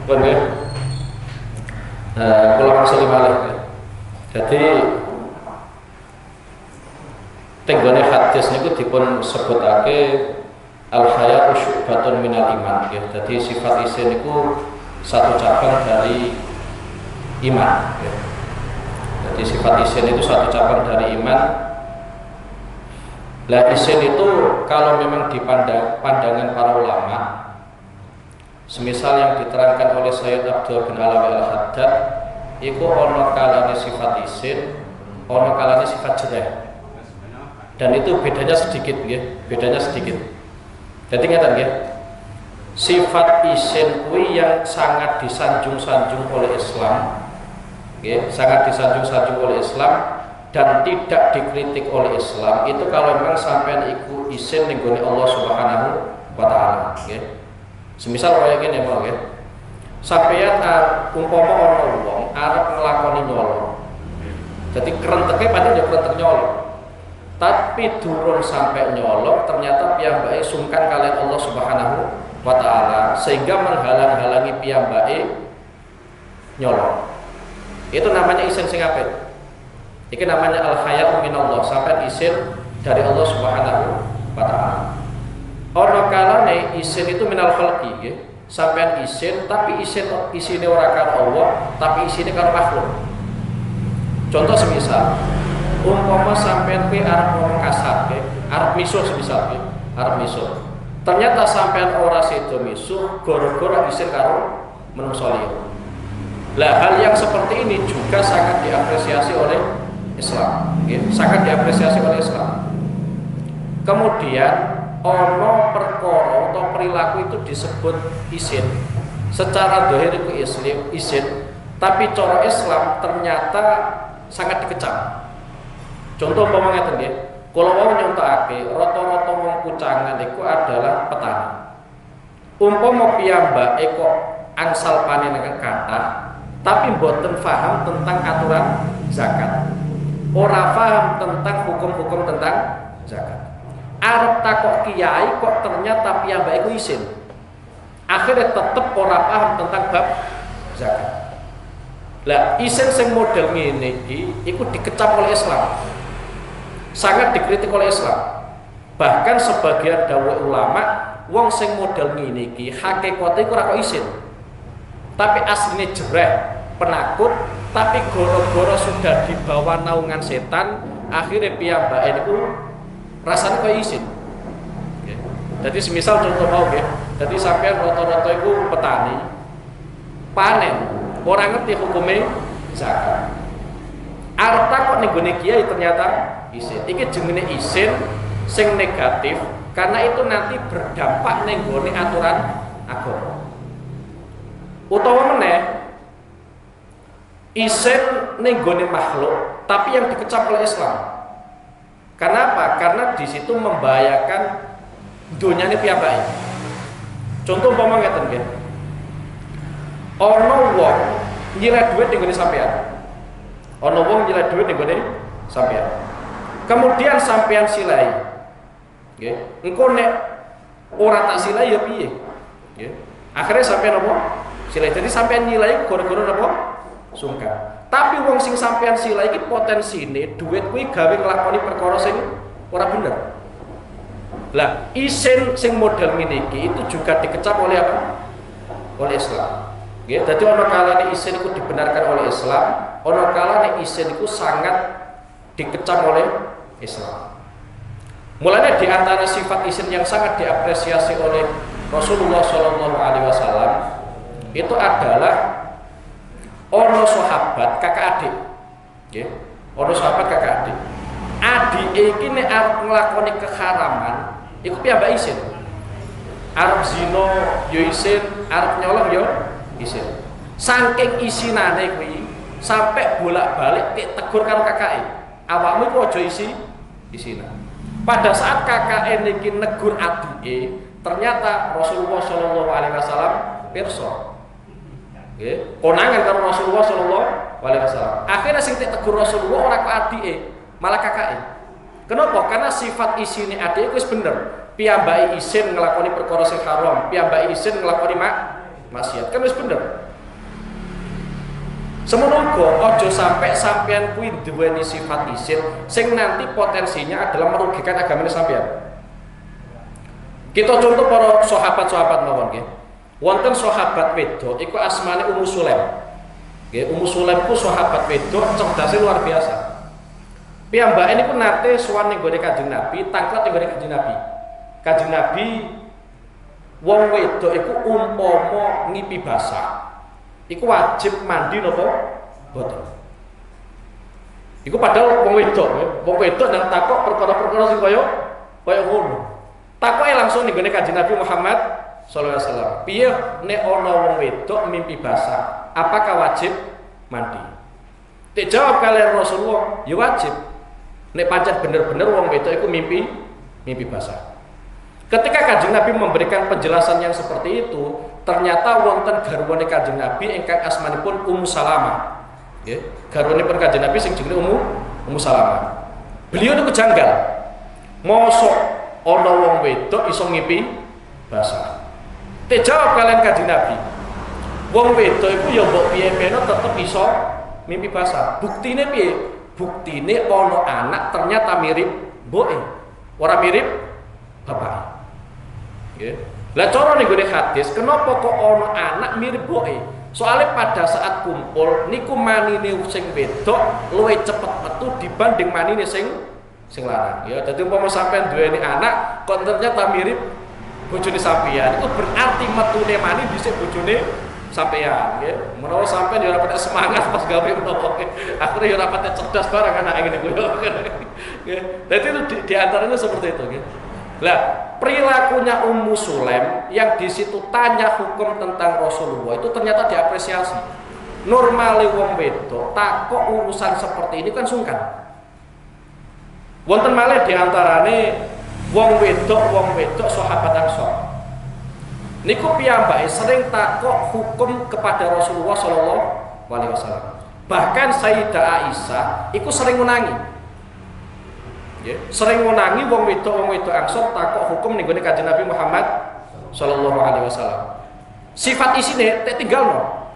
Pun nggih. Kula maksud malih. Jadi tenggone hadis niku dipun sebutake al-haya'u syu'batun minal iman ya. Jadi sifat isin niku satu cabang dari iman ya. Jadi sifat isin itu satu cabang dari iman. Lah isin itu kalau memang dipandang pandangan para ulama, semisal yang diterangkan oleh Sayyid Abdul bin Alawi al-Haddad, iku ono kalane sifat isin, ono kalane sifat jereh. Dan itu bedanya sedikit ya, bedanya sedikit. Jadi ngeten nggih. Sifat isin kuwi yang sangat disanjung-sanjung oleh Islam. Nggih, sangat disanjung-sanjung oleh Islam dan tidak dikritik oleh Islam. Itu kalau memang sampean iku isin ning gone Allah Subhanahu wa taala, nggih. Semisal kaya ngene mau nggih. Sampeyan umpama ana wong arep nglakoni nyolong. Jadi kerenteke pancen ya kerentek nyolong. Tapi durung sampai nyolong ternyata piyambake sungkan kalian Allah Subhanahu wa taala sehingga menghalang-halangi piyambake nyolong. Itu namanya isin sing apik. Iki namanya al-haya'u minallah, sampai isin dari Allah Subhanahu wa taala. Ana kalane isin itu minal khalqi nggih. Sampean isin tapi isine ora karo Allah, tapi isine karo makhluk. Contoh semisal umpama sampean kuwi arep ngomong kasar nggih, arep misuh semisal nggih, arep misuh. Ternyata sampean ora sedo misuh gara-gara isin karo menungso liya. Lah hal yang seperti ini juga sangat diapresiasi oleh Islam, nggih, sangat diapresiasi oleh Islam. Kemudian ono perkara atau perilaku itu disebut isin. Secara zahir itu isin, tapi cara Islam ternyata sangat dikecam. Contoh umpama ngeten nggih, kula wau nyontokake rata-rata wong Kucangan iku adalah petani. Umpama piyambake kok angsal panen kathah, tapi mboten paham tentang aturan zakat. Ora paham tentang hukum-hukum tentang zakat. Arep takok kiai kok ternyata piyambake iku isin. Akhirnya tetep ora paham tentang bab zakat. Lah isin sing model ngene iki iku dikecam oleh Islam. Sangat dikritik oleh Islam. Bahkan sebagian dawuh ulama, wong sing model ngene iki hakikate iku ora kok isin. Tapi aslinya jereh, penakut, tapi goro-goro sudah dibawa naungan setan, akhirnya piyambake niku rasane kok isin. Nggih. Jadi semisal contoh mau nggih, dadi sampean rata-rata iku petani, panen, ora ngerti hukume zakat. Arep takok ning gone kiai ternyata isin. Iki jenenge isin sing negatif karena itu nanti berdampak ning gone aturan agama. Utawa meneh isin ning gone makhluk tapi yang dikecam oleh Islam. Karena apa? Karena di situ membahayakan dunyane piyambake. Contoh umpama ngeten nggih. Ana wong nyileh dhuwit ning gone sampean. Ana wong nyileh dhuwit ning gone sampean. Kemudian sampean silai. Nggih. Engko nek ora tak silai ya piye? Nggih. Akhirnya sampean apa? Silai. Jadi sampean nilai gara-gara apa? Sungkan. Tapi wong sing sampean silai iki potensine dhuwit kuwi gawe nglakoni perkara sing ora bener. Lah, isin sing model ngene iki itu juga dikecam oleh apa? Oleh Islam. Nggih, dadi ana kalane isin iku dibenarkan oleh Islam, ana kalane isin iku sangat dikecam oleh Islam. Mulanya di antara sifat isin yang sangat diapresiasi oleh Rasulullah Shallallahu Alaihi Wasallam itu adalah ono sahabat kakak adik, nggih. Ono sahabat kakak adik. Adik iki nek arep nglakoni keharaman, iku piyambak isin. Arep zina ya isin, arep nyolong ya isin. Saking isinane kuwi sampai bolak-balik tegur karo kakake. Awakmu iku aja isinan. Pada saat kakake niki negur adike, ternyata Rasulullah Shallallahu Alaihi Wasallam pirsa. Nggih, konangan karo Rasulullah sallallahu alaihi wasallam. Akhirnya sing tegur Rasulullah ora kok adike, malah kakake. Kenapa? Karena sifat isine adike wis bener. Piyambake isin nglakoni perkara sing haram, piyambake isin nglakoni maksiat. Kan wis bener. Semono uga aja sampai sampean kuwi duweni sifat isin sing nanti potensinya adalah merugikan agamane sampean. Kita contoh para sahabat-sahabat mawon nggih. Wonten sahabat wedok iku asmane Ummu Sulaim. Nggih, Ummu Sulaim ku sahabat wedok cerdase luar biasa. Piyambake niku nate sowan ning gone Kanjeng Nabi, tangklet ning gone Kanjeng Nabi. Kanjeng Nabi wong wedok iku umpama ngipi basah iku wajib mandi napa boten. Iku padahal wong wedok nang takok perkara-perkara sing kaya ngono. Takoke langsung ning gone Kanjeng Nabi Muhammad sallallahu alaihi wasallam. Piye nek ana wong wedok mimpi basah, apakah wajib mandi? Dijawab kalian Rasulullah, ya wajib. Nek pancen bener-bener wong wedok iku mimpi basah. Ketika Kanjeng Nabi memberikan penjelasan yang seperti itu, ternyata wonten garwane Kanjeng Nabi ingkang asmanipun Ummu Salamah. Nggih, garwanipun Kanjeng Nabi sing jenenge Ummu Salamah. Beliau niku janggal. Mosok ana wong wedok iso ngipi basah. Dijawab kalian Kanjeng Nabi. Wong wedok iku ya mbok piye-piye tetep iso mimpi basah. Buktine piye? Buktine ana anak ternyata mirip mboke, ora mirip bapake. Lah cara ning gone hadis, kenapa kok ana anak mirip boke? Soalnya pada saat kumpul niku manine sing wedok luwih cepet metu dibanding manine sing lanang. Ya, dadi umpama sampean duweni anak kok ternyata mirip bojone sampean, itu berarti metune mani dhisik bojone sampean, nggih. Menawa sampean ya ora patek semangat pas gawe menawa. Akhire ya ora patek cerdas barang anak ngene kuwi. Nggih. Dadi itu di antaranya seperti itu, nggih. Lah, perilakunya Ummu Sulaim yang di situ tanya hukum tentang Rasulullah itu ternyata diapresiasi. Normale wong wedok takok urusan seperti ini kan sungkan. Wonten malih diantarane wong wedok sahabat Ansor. Niku piyambake sering takok hukum kepada Rasulullah sallallahu alaihi wasallam. Bahkan Sayyidah Aisyah iku sering ngunangi. Sering ngunangi wong wedok Ansor takok hukum ning gone Kanjeng Nabi Muhammad sallallahu alaihi wasallam. Sifat isine tek tinggalno.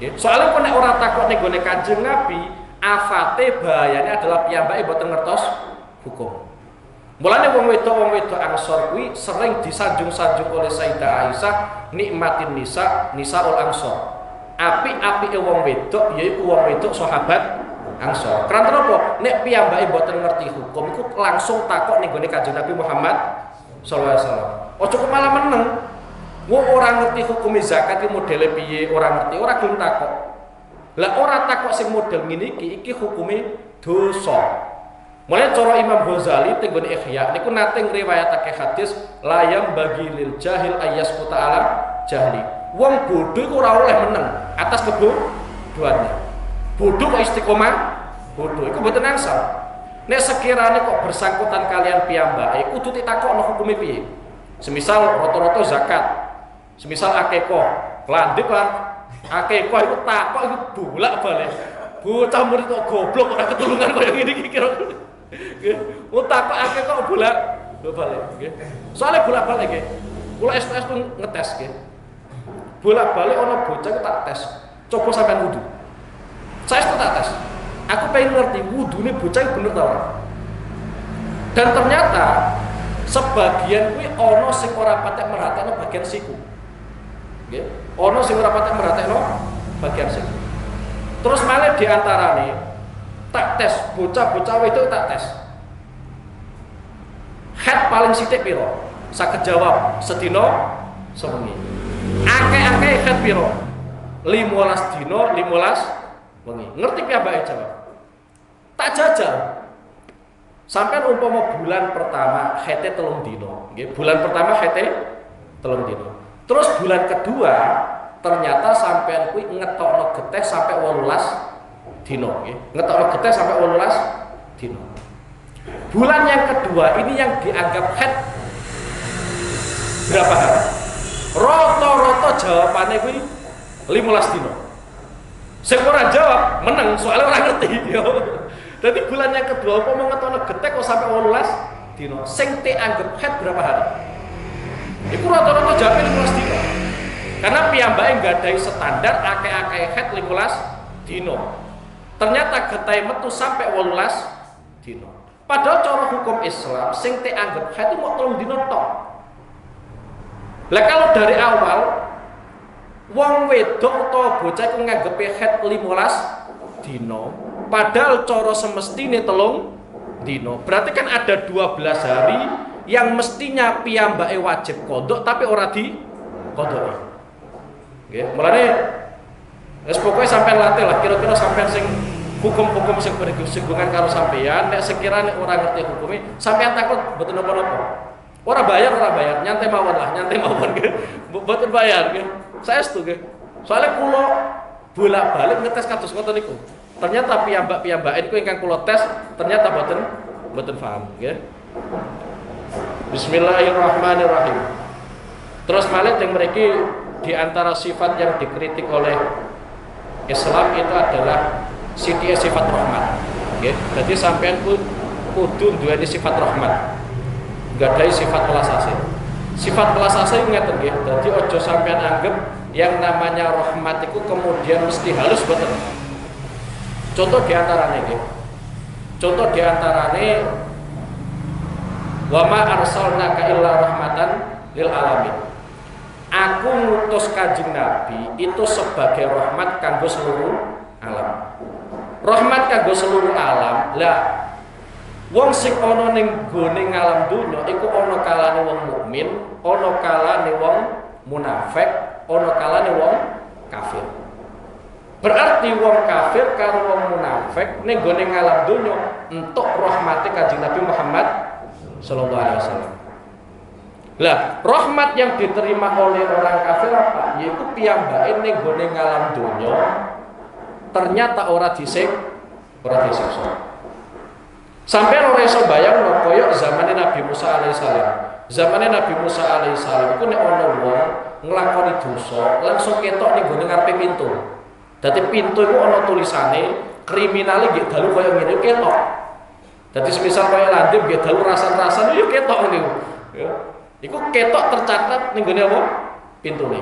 Nggih. Soale nek ora takok ning gone Kanjeng Nabi, afate bahayane adalah piyambake boten ngertos hukum. Mulane wong wedok Ansor kuwi sering disanjung-sanjung oleh Sayyidah Aisyah nikmatin nisaul Ansor. Apik-apike wong wedok yaiku wong wedok sahabat Ansor. Karena apa? Nek piyambake mboten ngerti hukum iku langsung takok ning gone Kanjeng Nabi Muhammad sallallahu alaihi wasallam. Ojo kok malah meneng. Wong ora ngerti hukum zakat iki modele piye, ora ngerti, ora gelem takok. Lah ora takok sing model ngene iki hukume dosa. Mulai cara Imam Ghazali teng gone Ihya niku nate ngriwayatake hadis layam bagi lil jahil ayyasquta ala jahli. Wong bodho iku ora oleh meneng atas kebodohannya. Bodoh kok istiqomah, bodoh iku mboten angsal. Nek sekirane kok bersangkutan kalian piyambake kudu ditakokno hukume piye. Semisal rata-rata zakat, semisal akekah, landhep lan akekah iku takok iku bolak-balik. Bocah murid kok goblok ora ketulungan koyo ngene iki kira. Nggih, takok akekah bolak-balik nggih. Soale bolak-balik nggih. Kula STS pun ngetes nggih. Bolak-balik ana bocah iku tak tes. Coba sampean wudu. Saya tak tes. Aku pengen ngerti wudune bocah bener ta ora. Dan ternyata sebagian kuwi ana sing ora patek merhatekno bagian siku. Nggih. Ana sing ora patek merhatekno bagian siku. Terus malah diantarane tak tes bocah-bocah wedok tak tes. Head paling sithik piro? Saged jawab sedina sewengi. Akeh-akeh head piro? 15 dina 15 wengi. Ngerti piyambake jawab? Tak jajal. Sampai umpama bulan pertama hete 3 dina, nggih. Bulan pertama hete 3 dina. Terus bulan kedua ternyata sampean kuwi ngetokno getih sampai 18 dina, nggih. Ngetokno getih sampai 18 dina. Bulan yang kedua ini yang dianggap head berapa hari? Rata-rata jawabannya kuwi 15 dina. Sing ora jawab meneng soalnya ora ngerti. Jadi bulan yang kedua apa mau ngetokno getek kok sampai 18 dina. Sing te anggap head berapa hari? Iku rata-rata jawabnya 15 dina. Karena piyambake nggadahi standar akeh-akeh haid 15 dino. Ternyata getahe metu sampai 18 dino. Padahal cara hukum Islam sing dianggap haid itu mau 3 dino tok. Lah kalau dari awal wong wedok utawa bocah iku nganggep haid 15 dino, padahal cara semestine 3 dino. Berarti kan ada 12 hari yang mestinya piyambake wajib kodok tapi ora di kodok. Nggih, mulane wis pokoke sampean latih lah kira-kira sampean sing hukum-hukum sing bersinggungan karo sampean nek sekirane ora ngerti hukumnya sampean takut mboten napa-napa. Ora bayar, nyantai mawon lah, nyantai mawon nggih. Mboten bayar nggih. Saestu nggih. Soale kula bolak-balik ngetes kados ngoten niku. Ternyata piyambak-piyambake niku ingkang kula tes ternyata mboten paham nggih. Bismillahirrahmanirrahim. Terus malih yang mriki di antara sifat yang dikritik oleh Islam itu adalah sifat rahmat. Nggih. Jadi sampean kudu duweni sifat rahmat. Nggadahi sifat welas asih. Sifat welas asih ngeten nggih. Dadi aja sampean anggap yang namanya rahmat itu kemudian mesti halus boten. Contoh di antarane nggih. Contoh di antarane wa ma arsalnaka illa rahmatan lil alamin. Aku ngutus Kanjeng Nabi itu sebagai rahmat kanggo seluruh alam. Rahmat kanggo seluruh alam. Lah wong sing ana ning gone alam donya iku ana kalane wong mukmin, ana kalane wong munafik, ana kalane wong kafir. Berarti wong kafir karo wong munafik ning gone alam donya entuk rahmate Kanjeng Nabi Muhammad sallallahu alaihi wasallam. Lah, rahmat yang diterima oleh orang kafir apa? Yaitu piyambake ning gone alam donya ternyata ora disiksa. Sampai ora iso bayang koyo zamane Nabi Musa alaihissalam. Zamane Nabi Musa alaihissalam iku nek ana wong nglakoni dosa, langsung ketok ning gone ngarepe pintu. Dadi pintu iku ana tulisane kriminale nggih dalu koyo ngene ketok. Dadi semisal koyo landhep nggih dalu rasan-rasan yo ketok niku. Ya. Iku ketok tercatat ning gone apa? Pintune.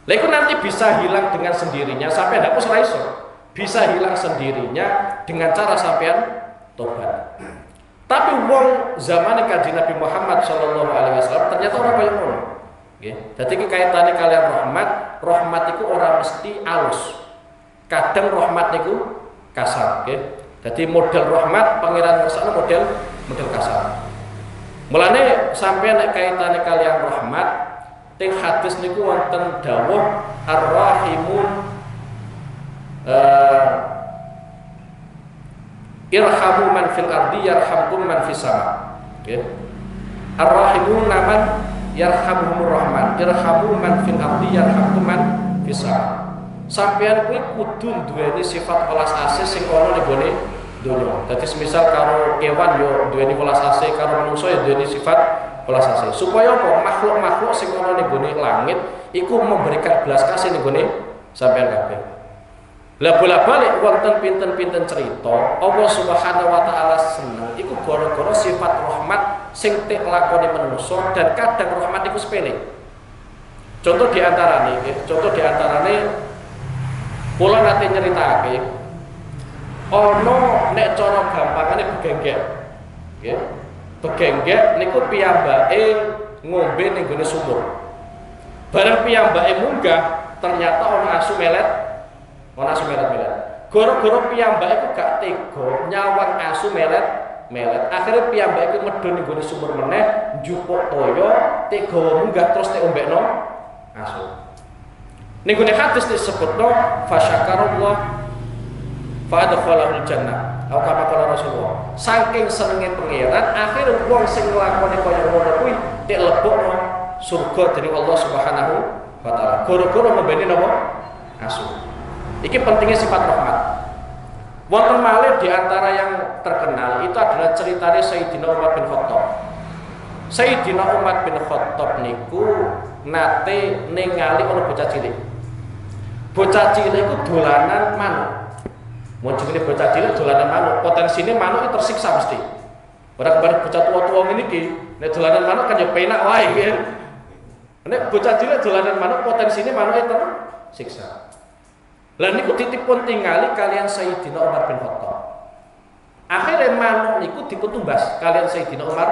Lah iku nanti bisa hilang dengan sendirinya sampai ndak ora iso. Bisa hilang sendirinya dengan cara sampean tobat. Tapi wong zamane Kanjeng Nabi Muhammad sallallahu alaihi wasallam ternyata ora kaya ngono. Nggih. Dadi kaitane kalian rahmat iku ora mesti alus. Kadang rahmat niku kasar, nggih. Dadi model rahmat pangeran ngersakno model kasar. Mulane sampai nek kaitane kalian rahmat teng hadis niku wonten dawuh ar-rahimun irhamu man fil ardi yarhamkum man fis sama. Nggih. Ar-rahimun man yarhamuhumur rahman irhamu man fil ardi yarhamkum man fis sama. Sampeyan kuwi kudu duweni sifat welas asih sing ana ning gone donya. Dadi semisal karo kewan yo duweni welas asih, karo manungsa yo duweni sifat welas asih. Supaya apa? Makhluk-makhluk sing ana ning gone langit iku memberikan belas kasih ning gone sampeyan kabeh. Lah bola-balik wonten pinten-pinten cerita Allah Subhanahu wa taala seneng iku gara-gara sifat rahmat sing tek lakoni manusa dan kadang rahmat iku sepele. Contoh di antarane kula nate nyeritake ana nek cara gampangane begenggek. Nggih. Begenggek niku piyambake ngombe ning gone sumur. Bareng piyambake munggah ternyata ana asu melet. Gara-gara piyambake iku gak tega nyawang asu melet. Akhirnya piyambake iku medhun ning gone sumur meneh, njupuk toya, tega munggah terus diombekno asu. Ning gone hadis disebutno fasyakarallah fa'adkhalahul jannah. Atau kama kala Rasulullah. Saking senenge pangeran, akhirnya wong sing nglakoni kaya ngono kuwi nek lebokno surga dening Allah Subhanahu wa taala. Gara-gara membeni napa? Asu. Iki pentingnya sifat rahmat. Wonten malih di antara yang terkenal itu adalah ceritanya Sayyidina Umar bin Khattab. Sayyidina Umar bin Khattab niku nate ningali ana bocah cilik. Bocah cilik iku dolanan manuk. Mujine bocah cilik dolanan manuk, potensine manuk itu tersiksa mesti. Ora kebare bocah tua-tua ngene iki, nek dolanan manuk kan ya penak wae ya. Nek bocah cilik dolanan manuk potensine manuke tersiksa. Lah niku ditipun tingali kalian Sayyidina Umar bin Khattab. Akhirnya manuk niku diputumbas kalian Sayyidina Umar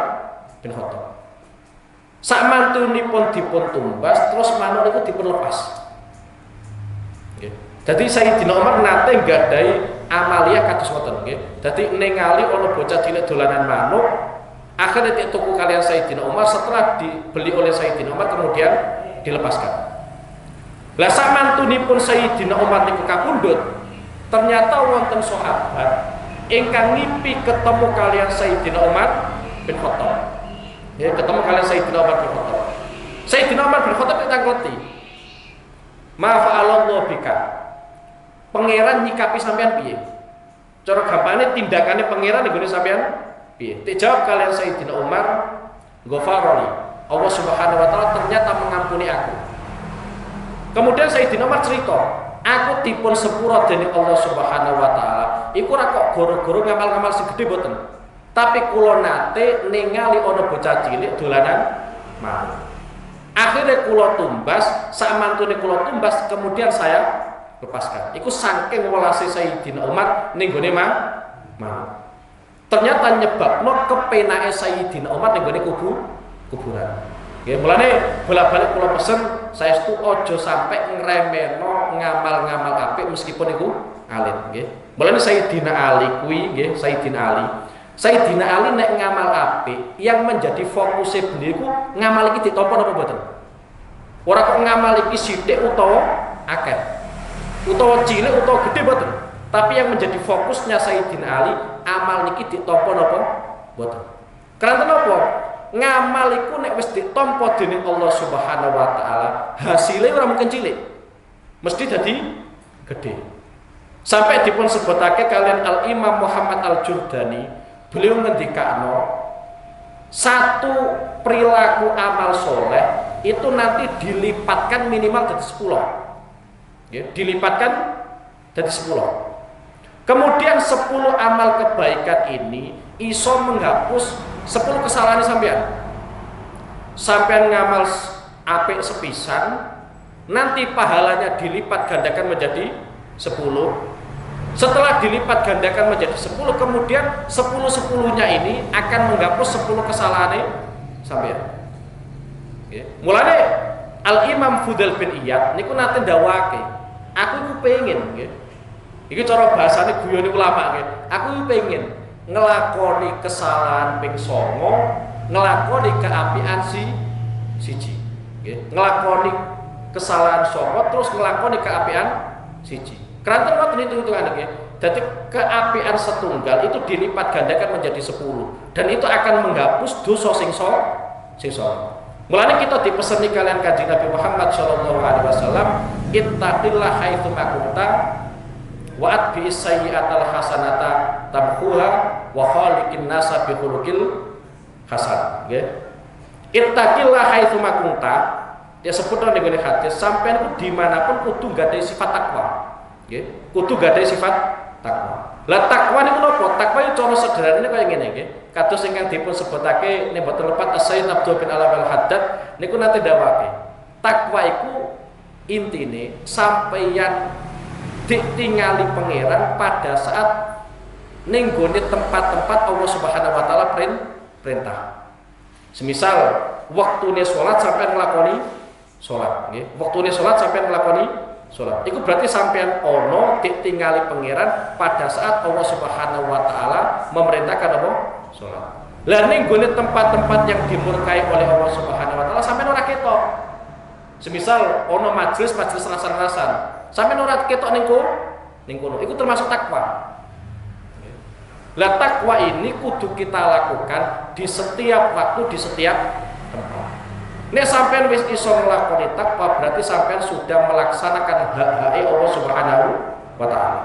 bin Khattab. Sak mantunipun dipun tumbas terus manuk niku dipun lepas. Nggih. Dadi Sayyidina Umar nate nggadahi amaliyah kados ngoten nggih. Dadi ningali ana bocah cilik dolanan manuk, akhirnya tuku kalian Sayyidina Umar, setelah dibeli oleh Sayyidina Umar kemudian dilepaskan. Lah sak mantunipun Sayyidina Umar niku kapundhut, ternyata wonten sahabat ingkang ngipi ketemu kalian Sayyidina Umar bin Khattab. Ya, ketemu kalian Sayyidina Umar bin Khattab. Sayyidina Umar bin Khattab kita ngerti. Ma fa'alallahu bika. Pangeran nyikapi sampean piye? Cara gampangane tindakane pangeran nggone sampean piye? Dijawab kalian Sayyidina Umar, ghafarani. Allah Subhanahu wa taala ternyata mengampuni aku. Kemudian Sayyidina Umar cerita, aku dipun sepura dening Allah Subhanahu wa taala. Iku ora kok goro-goro ngamal-ngamal segede boten. Tapi kula nate ningali ana bocah cilik dolanan manuk. Akhirnya kula tumbas, sak mantune kula tumbas kemudian saya lepaskan. Iku saking welase Sayyidina Umar ning gone manuk. Ternyata nyebabno kepenake Sayyidina Umar ning gone kuburan. Nggih, mulane bolak-balik kula pesen saestu aja sampai ngremehno ngamal-ngamal apik meskipun iku alit, nggih. Mulane Sayyidina Ali kuwi nggih, Sayyidina Ali. Sayyidina Ali nek ngamal apik, yang menjadi fokusnya beliau iku ngamal iki ditampa napa mboten? Ora kok ngamal iki sithik utawa akeh. Utawa cilik utawa gede mboten. Tapi yang menjadi fokusnya Sayyidina Ali, amal niki ditampa napa mboten. Karena napa? Ngamal iku nek wis ditampa dening Allah Subhanahu wa taala, hasilnya ora mungkin cilik. Mesti dadi gede. Sampai dipun sebutake kalian Al Imam Muhammad Al Jurdani, beliau ngendikakno satu perilaku amal soleh itu nanti dilipatkan minimal dari 10. Ya, dilipatkan dari 10. Kemudian 10 amal kebaikan ini iso menghapus 10 kesalahan sampean. Sampean ngamal apik sepisan, nanti pahalanya dilipat gandakan menjadi 10. Setelah dilipat gandakan menjadi 10, kemudian 10-10-nya ini akan menghapus 10 kesalahan sampean. Okay. Mulane Al Imam Fudail bin Iyad niku nate ndawake, aku iku pengin nggih. Iki cara bahasane guyone ulama nggih. Aku iku pengin ngelakoni kesalahan ping 9, ngelakoni keapian siji. Nggih. Ngelakoni kesalahan 9 terus ngelakoni keapian siji. Keranten ngoten hitung-hitungan nggih. Dadi keapian setunggal itu dilipat gandakan menjadi 10 dan itu akan menghapus dosa sing salah. Mulane kita dipeseni kalian Kanjeng Nabi Muhammad sallallahu alaihi wasallam, ittaqillah haitsu ma kunta wa atbi sayyi'atal hasanata tamhuha wa khaliqin nasa bi khuluqil hasan, nggih. Ittaqillah haitsu ma kunta, ya sebutno ning hadis sampeyan ku dimanapun kudu gadhe sifat takwa. Nggih, kudu gadhe sifat takwa. Lah takwa niku napa? Takwa iki cara sederhanane kaya ngene nggih. Kados ingkang dipun sebutake ning boten lepat As-Sayyid Abdul bin Alawal Haddad niku nate dawuhake. Takwa iku intine sampeyan ditingali pangeran pada saat ning gone tempat-tempat Allah Subhanahu wa taala perintah. Semisal waktune salat sampeyan nglakoni salat nggih. Waktune salat sampeyan nglakoni salat. Iku berarti sampean ono ditingali pangeran pada saat Allah Subhanahu wa taala memerintahkan apa? Salat. Lah ning gone tempat-tempat yang dimurkai oleh Allah Subhanahu wa taala sampean ora ketok. Semisal ono majelis rasan-rasan, sampean ora ketok ning kono. Iku termasuk takwa. Lah takwa ini kudu kita lakukan di setiap waktu, di setiap tempat. Nek sampean wis iso nglakoni takwa berarti sampean sudah melaksanakan hak-hak Allah Subhanahu wa taala.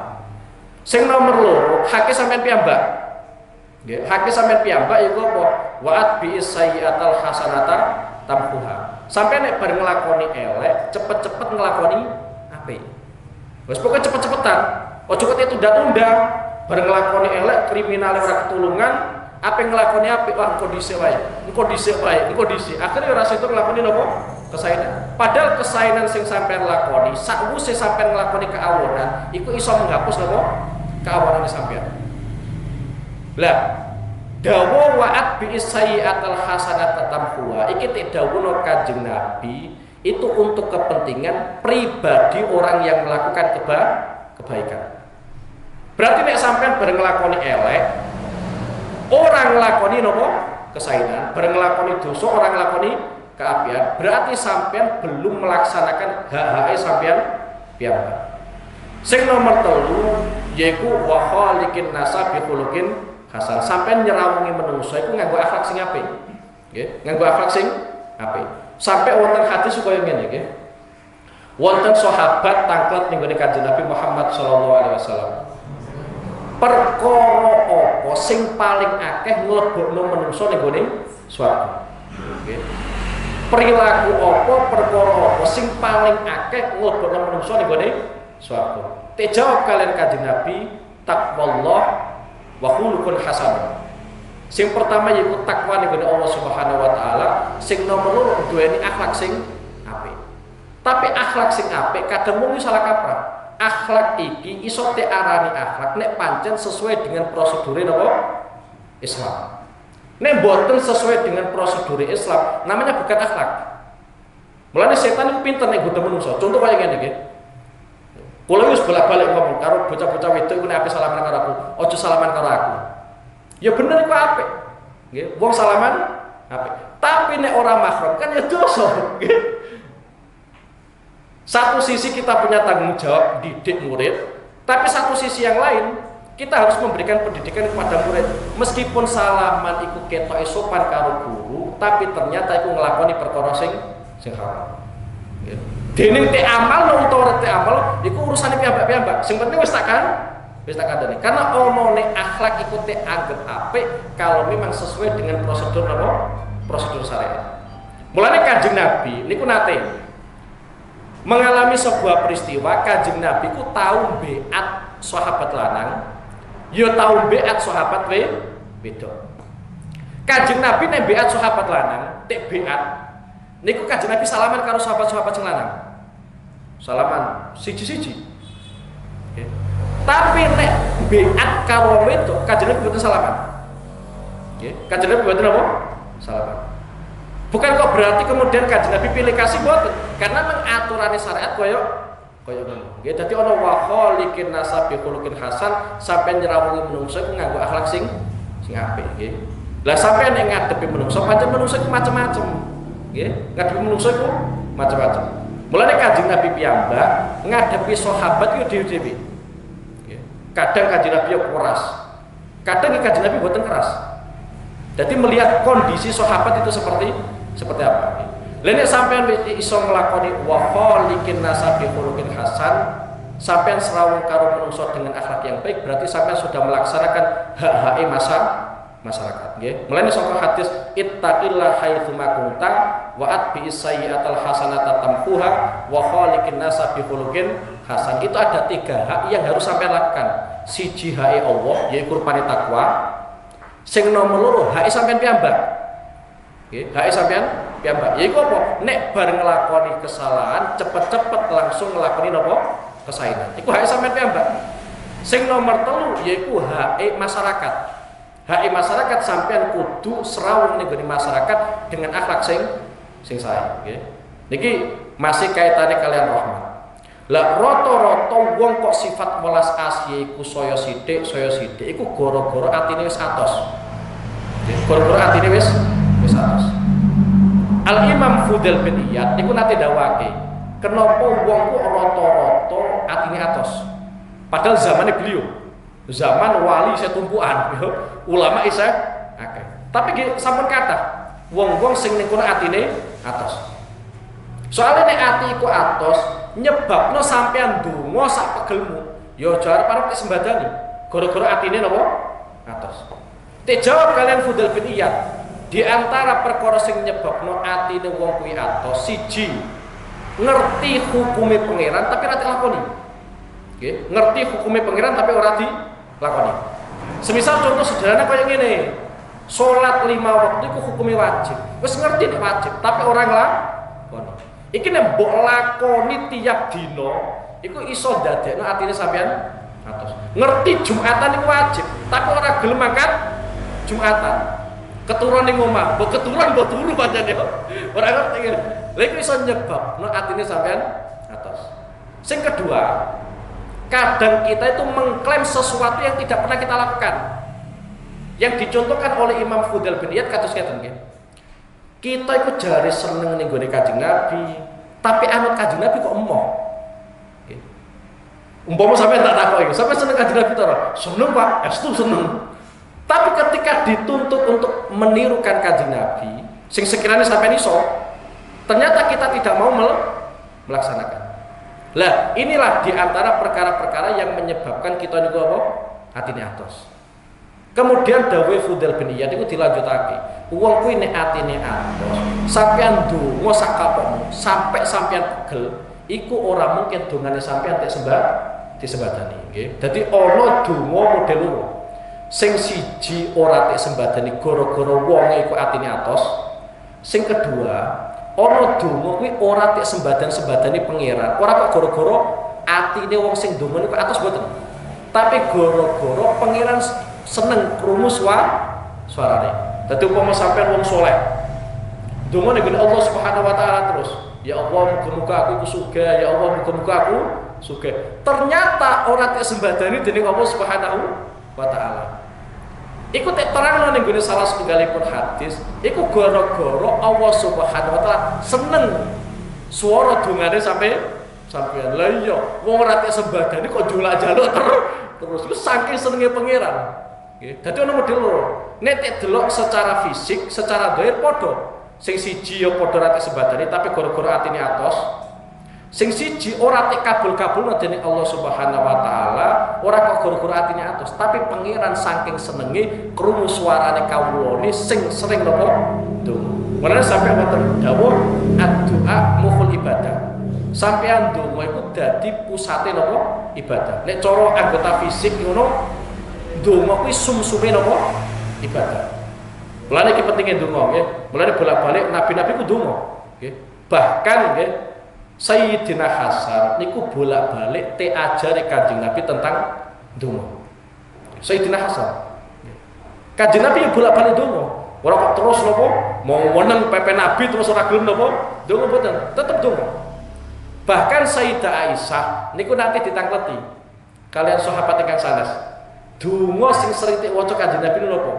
Sing nomor loro, hak sampean piyambak. Nggih, hak sampean piyambak iku apa? Wa'at bi sayyi'atal hasanata tamhuha. Sampean nek bareng nglakoni elek, cepet-cepet nglakoni apik. Wis pokoke cepet-cepetan. Ojo kok tunda-tunda. Bareng nglakoni elek, kriminal ora ketulungan, apa nglakoni apik wah kondisi wae. Kondisi wae, kondisi. Akhire ora situ nglakoni napa? Kesainan. Padahal kesainan sing sampean lakoni, sakwise sampean nglakoni keawonan, iku iso menghapus napa? Keawonan sampean. Lah, dawa wa'at bi sayyi'atal hasanat tamhuha. Iki tik dawuh Kanjeng Nabi itu untuk kepentingan pribadi orang yang melakukan kebaikan. Berarti nek sampean bareng nglakoni elek, orang nglakoni napa? Kesainan, bareng nglakoni dosa, orang nglakoni keapian, berarti sampean belum melaksanakan hak-hak sampean piyambak. Sing nomor 3 yaiku wa khaliqin nasa bi khuluqin hasan. Sampean nyerawungi menungso iku nganggo akhlak sing apik. Nggih, nganggo akhlak sing apik. Sampai wonten hadis kaya ngene nggih. Wonten sahabat tanglet ning gone Kanjeng Nabi Muhammad sallallahu alaihi wasallam. Perkara apa sing paling akeh mlebokno menungso ning gone swarga? Nggih. Perilaku apa, perkara apa sing paling akeh mlebokno menungso ning gone swarga? Dijawab kalian Kanjeng Nabi, taqwallah wa khuluqun hasan. Sing pertama yaiku takwa ning gone Allah Subhanahu wa taala, sing nomor 2 duweni akhlak sing apik. Tapi akhlak sing apik kadang mung salah kaprah. Akhlak iki iso diarani akhlak nek pancen sesuai dengan prosedure napa? Islam. Nek boten sesuai dengan prosedur Islam, namanya bukan akhlak. Mulane setan itu pinter nek godha menungso. Contoh kaya ngene nggih. Kula wis bolak-balik ngomong karo bocah-bocah wedok iku nek ape salaman karo aku, aja salaman karo aku. Ya bener iku apik. Nggih, wong salaman apik. Tapi nek ora mahram kan ya dosa, nggih. Satu sisi kita punya tanggung jawab didik murid, tapi satu sisi yang lain kita harus memberikan pendidikan kepada murid. Meskipun salaman iku ketoke sopan karo guru, tapi ternyata iku nglakoni perkara sing haram. Nggih. Dene te amal utawa te amal iku urusane piyambak-piyambak. Sing penting wis tak kandhani. Karena omone akhlak iku te anggap apik kalau memang sesuai dengan prosedur napa? Prosedur syariat. Mulane Kanjeng Nabi niku nate mengalami sebuah peristiwa. Kanjeng Nabi ku tahu beat sahabat lanang, ya tahu beat sahabat wedok. Kanjeng Nabi nek beat sahabat lanang, tek beat niku Kanjeng Nabi salaman karo sahabat-sahabat sing lanang. Salaman siji-siji. Okay. Tapi nek beat karo wedok, Kanjeng Nabi mboten salaman. Nggih, Kanjeng Nabi mboten apa? Salaman. Bukan kok berarti kemudian Kanjeng Nabi pilih kasih boten, karena mengaturane syariat koyo ngono. Nggih, dadi ana wa khaliqin nasa bi khuluqin hasan, sampeyan nyerawungi menungso iku nganggo akhlak sing apik nggih. Lah sampeyan nek ngadepi menungso, pancen menungso iku macam-macam. Nggih, ngadepi menungso iku macam-macam. Mulane Kanjeng Nabi piyambak ngadepi sahabat iku dhewe-dhewe. Nggih. Kadang Kanjeng Nabi yo keras. Kadang Kanjeng Nabi boten keras. Jadi melihat kondisi sahabat itu seperti apa? Lainnya sampean iso nglakoni wa khaliqin nasa bi khuluqin hasan, sampean serawung karo menungso dengan akhlak yang baik, berarti sampean sudah melaksanakan hak-hak masyarakat, nggih. Mulane saka hadis ittaqillah haitsu ma kunta wa atbi'is sayyi'atal hasanata tamhuha wa khaliqin nasa bi khuluqin hasan. Itu ada 3 hak yang harus sampean lakukan. Siji hak Allah yaitu rupane takwa. Sing nomor 2 hak sampean piyambak. Nggih, hak sampean piyambak. Yaiku apa? Nek bareng nglakoni kesalahan, cepet-cepet langsung nglakoni napa? Kesainan. Iku hak sampean piyambak. Sing nomor 3 yaiku hak masyarakat. Hak masyarakat sampean kudu serawung ning masyarakat dengan akhlak sing sae, nggih. Niki masih kaitane kalian rahmat. Lah rata-rata wong kok sifat welas asih iku saya sithik iku gara-gara atine wis atos. Gara-gara atine wis atos. Al Imam Fudail bin Iyad niku nate dawuhake, kenapa wong ku rata-rata atine atos? Padahal zamane beliau, zaman wali saya tumpuan, ulama isa akeh. Tapi sampun kathah wong-wong sing ning kono atine atos. Soalnya nek ati iku atos nyebabno sampean ndonga sak pegelmu, ya jar parek sembadani. Gara-gara atine napa? Atos. Dijawab kalian Fudail bin Iyad, di antara perkara sing nyebabno atine wong kuwi atos, siji ngerti hukume pangeran tapi ora dilakoni. Nggih, ngerti hukume pangeran tapi ora dilakoni. Semisal contoh sederhana kaya ngene. Salat 5 waktu iku hukume wajib. Wis ngerti nek wajib tapi ora nglakoni. Iki nek mbok lakoni tiap dina, iku iso dadekno atine sampean atos. Ngerti Jumatan iku wajib, tapi ora gelem mangkat Jumatan. Keturun ning omah, mbok keturun mbok turu pancen yo. Ora ngerti. Lha iku iso nyebabno atine sampean atos. Sing kedua, kadang kita itu mengklaim sesuatu yang tidak pernah kita lakukan. Yang dicontohkan oleh Imam Fudail bin Iyad kados ngeten nggih. Kita itu jare seneng ning gone Kanjeng Nabi, tapi anut Kanjeng Nabi kok emoh. Nggih. Umpama sampeyan tak takoki, sampeyan seneng Kanjeng Nabi ta ora? Seneng, Pak, estu seneng. Tapi ketika dituntut untuk menirukan Kanjeng Nabi, sing sekiranya sampeyan iso, ternyata kita tidak mau melaksanakan. Lah, inilah di antara perkara-perkara yang menyebabkan kita niku apa? Atine atos. Kemudian dawuh Fudail bin Iyad iku dilanjutake. Wong kuwi nek atine atos, sampeyan ndonga sak kapokmu, sampai sampeyan pegel, iku ora mungkin dongane sampeyan tek disembadani, nggih. Dadi ana donga model loro. Sing siji ora tek sembadani gara-gara wong iku atine atos. Sing kedua, ana donga kuwi ora tek sembadan-sembadani pangeran. Ora kok gara-gara atine wong sing donga niku atos mboten. Tapi gara-gara pangeran seneng krungu suarane. Dadi umpama sampean wong saleh, donga ning Allah Subhanahu wa taala terus, ya Allah muga-muga aku iku sugih, ya Allah muga-muga aku sugih. Ternyata ora tek sembadani dening Allah Subhanahu wa taala. Iku tek terangno ning gone salah setunggalipun hadis, iku gara-gara Allah Subhanahu wa taala seneng suara dongane sampeyan. Lah iya, wong ora tek sembadani kok njulak-njaluk terus iku saking senenge pangeran. Nggih, dadi ana model loro. Nek tek delok secara fisik, secara zahir padha. Sing siji ya padha ra tek sembadani tapi gara-gara atine atos. Sing siji ora tek kabul-kabulna dening Allah Subhanahu wa taala, ora kok gara-gara atine atos, tapi pangeran saking senenge krungu suarane kawulane sing sering napa ndonga. Mulane sampai wonten dawuh ad-du'a mukhul ibadah. Sampeyan ndonga iku dadi pusate napa ibadah. Nek cara anggota fisik ngono, ndonga kuwi sumsume napa ibadah. Mulane iki pentinge ndonga nggih. Mulane bolak-balik nabi-nabi ku ndonga nggih. Bahkan nggih Sayyidina Hasan niku bolak-balik ajare Kanjeng Nabi tentang ndonga. Sayyidina Hasan. Kanjeng Nabi yo bolak-balik ndonga. Ora kok terus napa mau meneng pepe Nabi terus ora gelem napa ndonga mboten, tetep ndonga. Bahkan Sayyidah Aisyah niku nanti ditangkleti kalian sahabat ingkang sanes. Donga sing sering tik waca Kanjeng Nabi niku napa?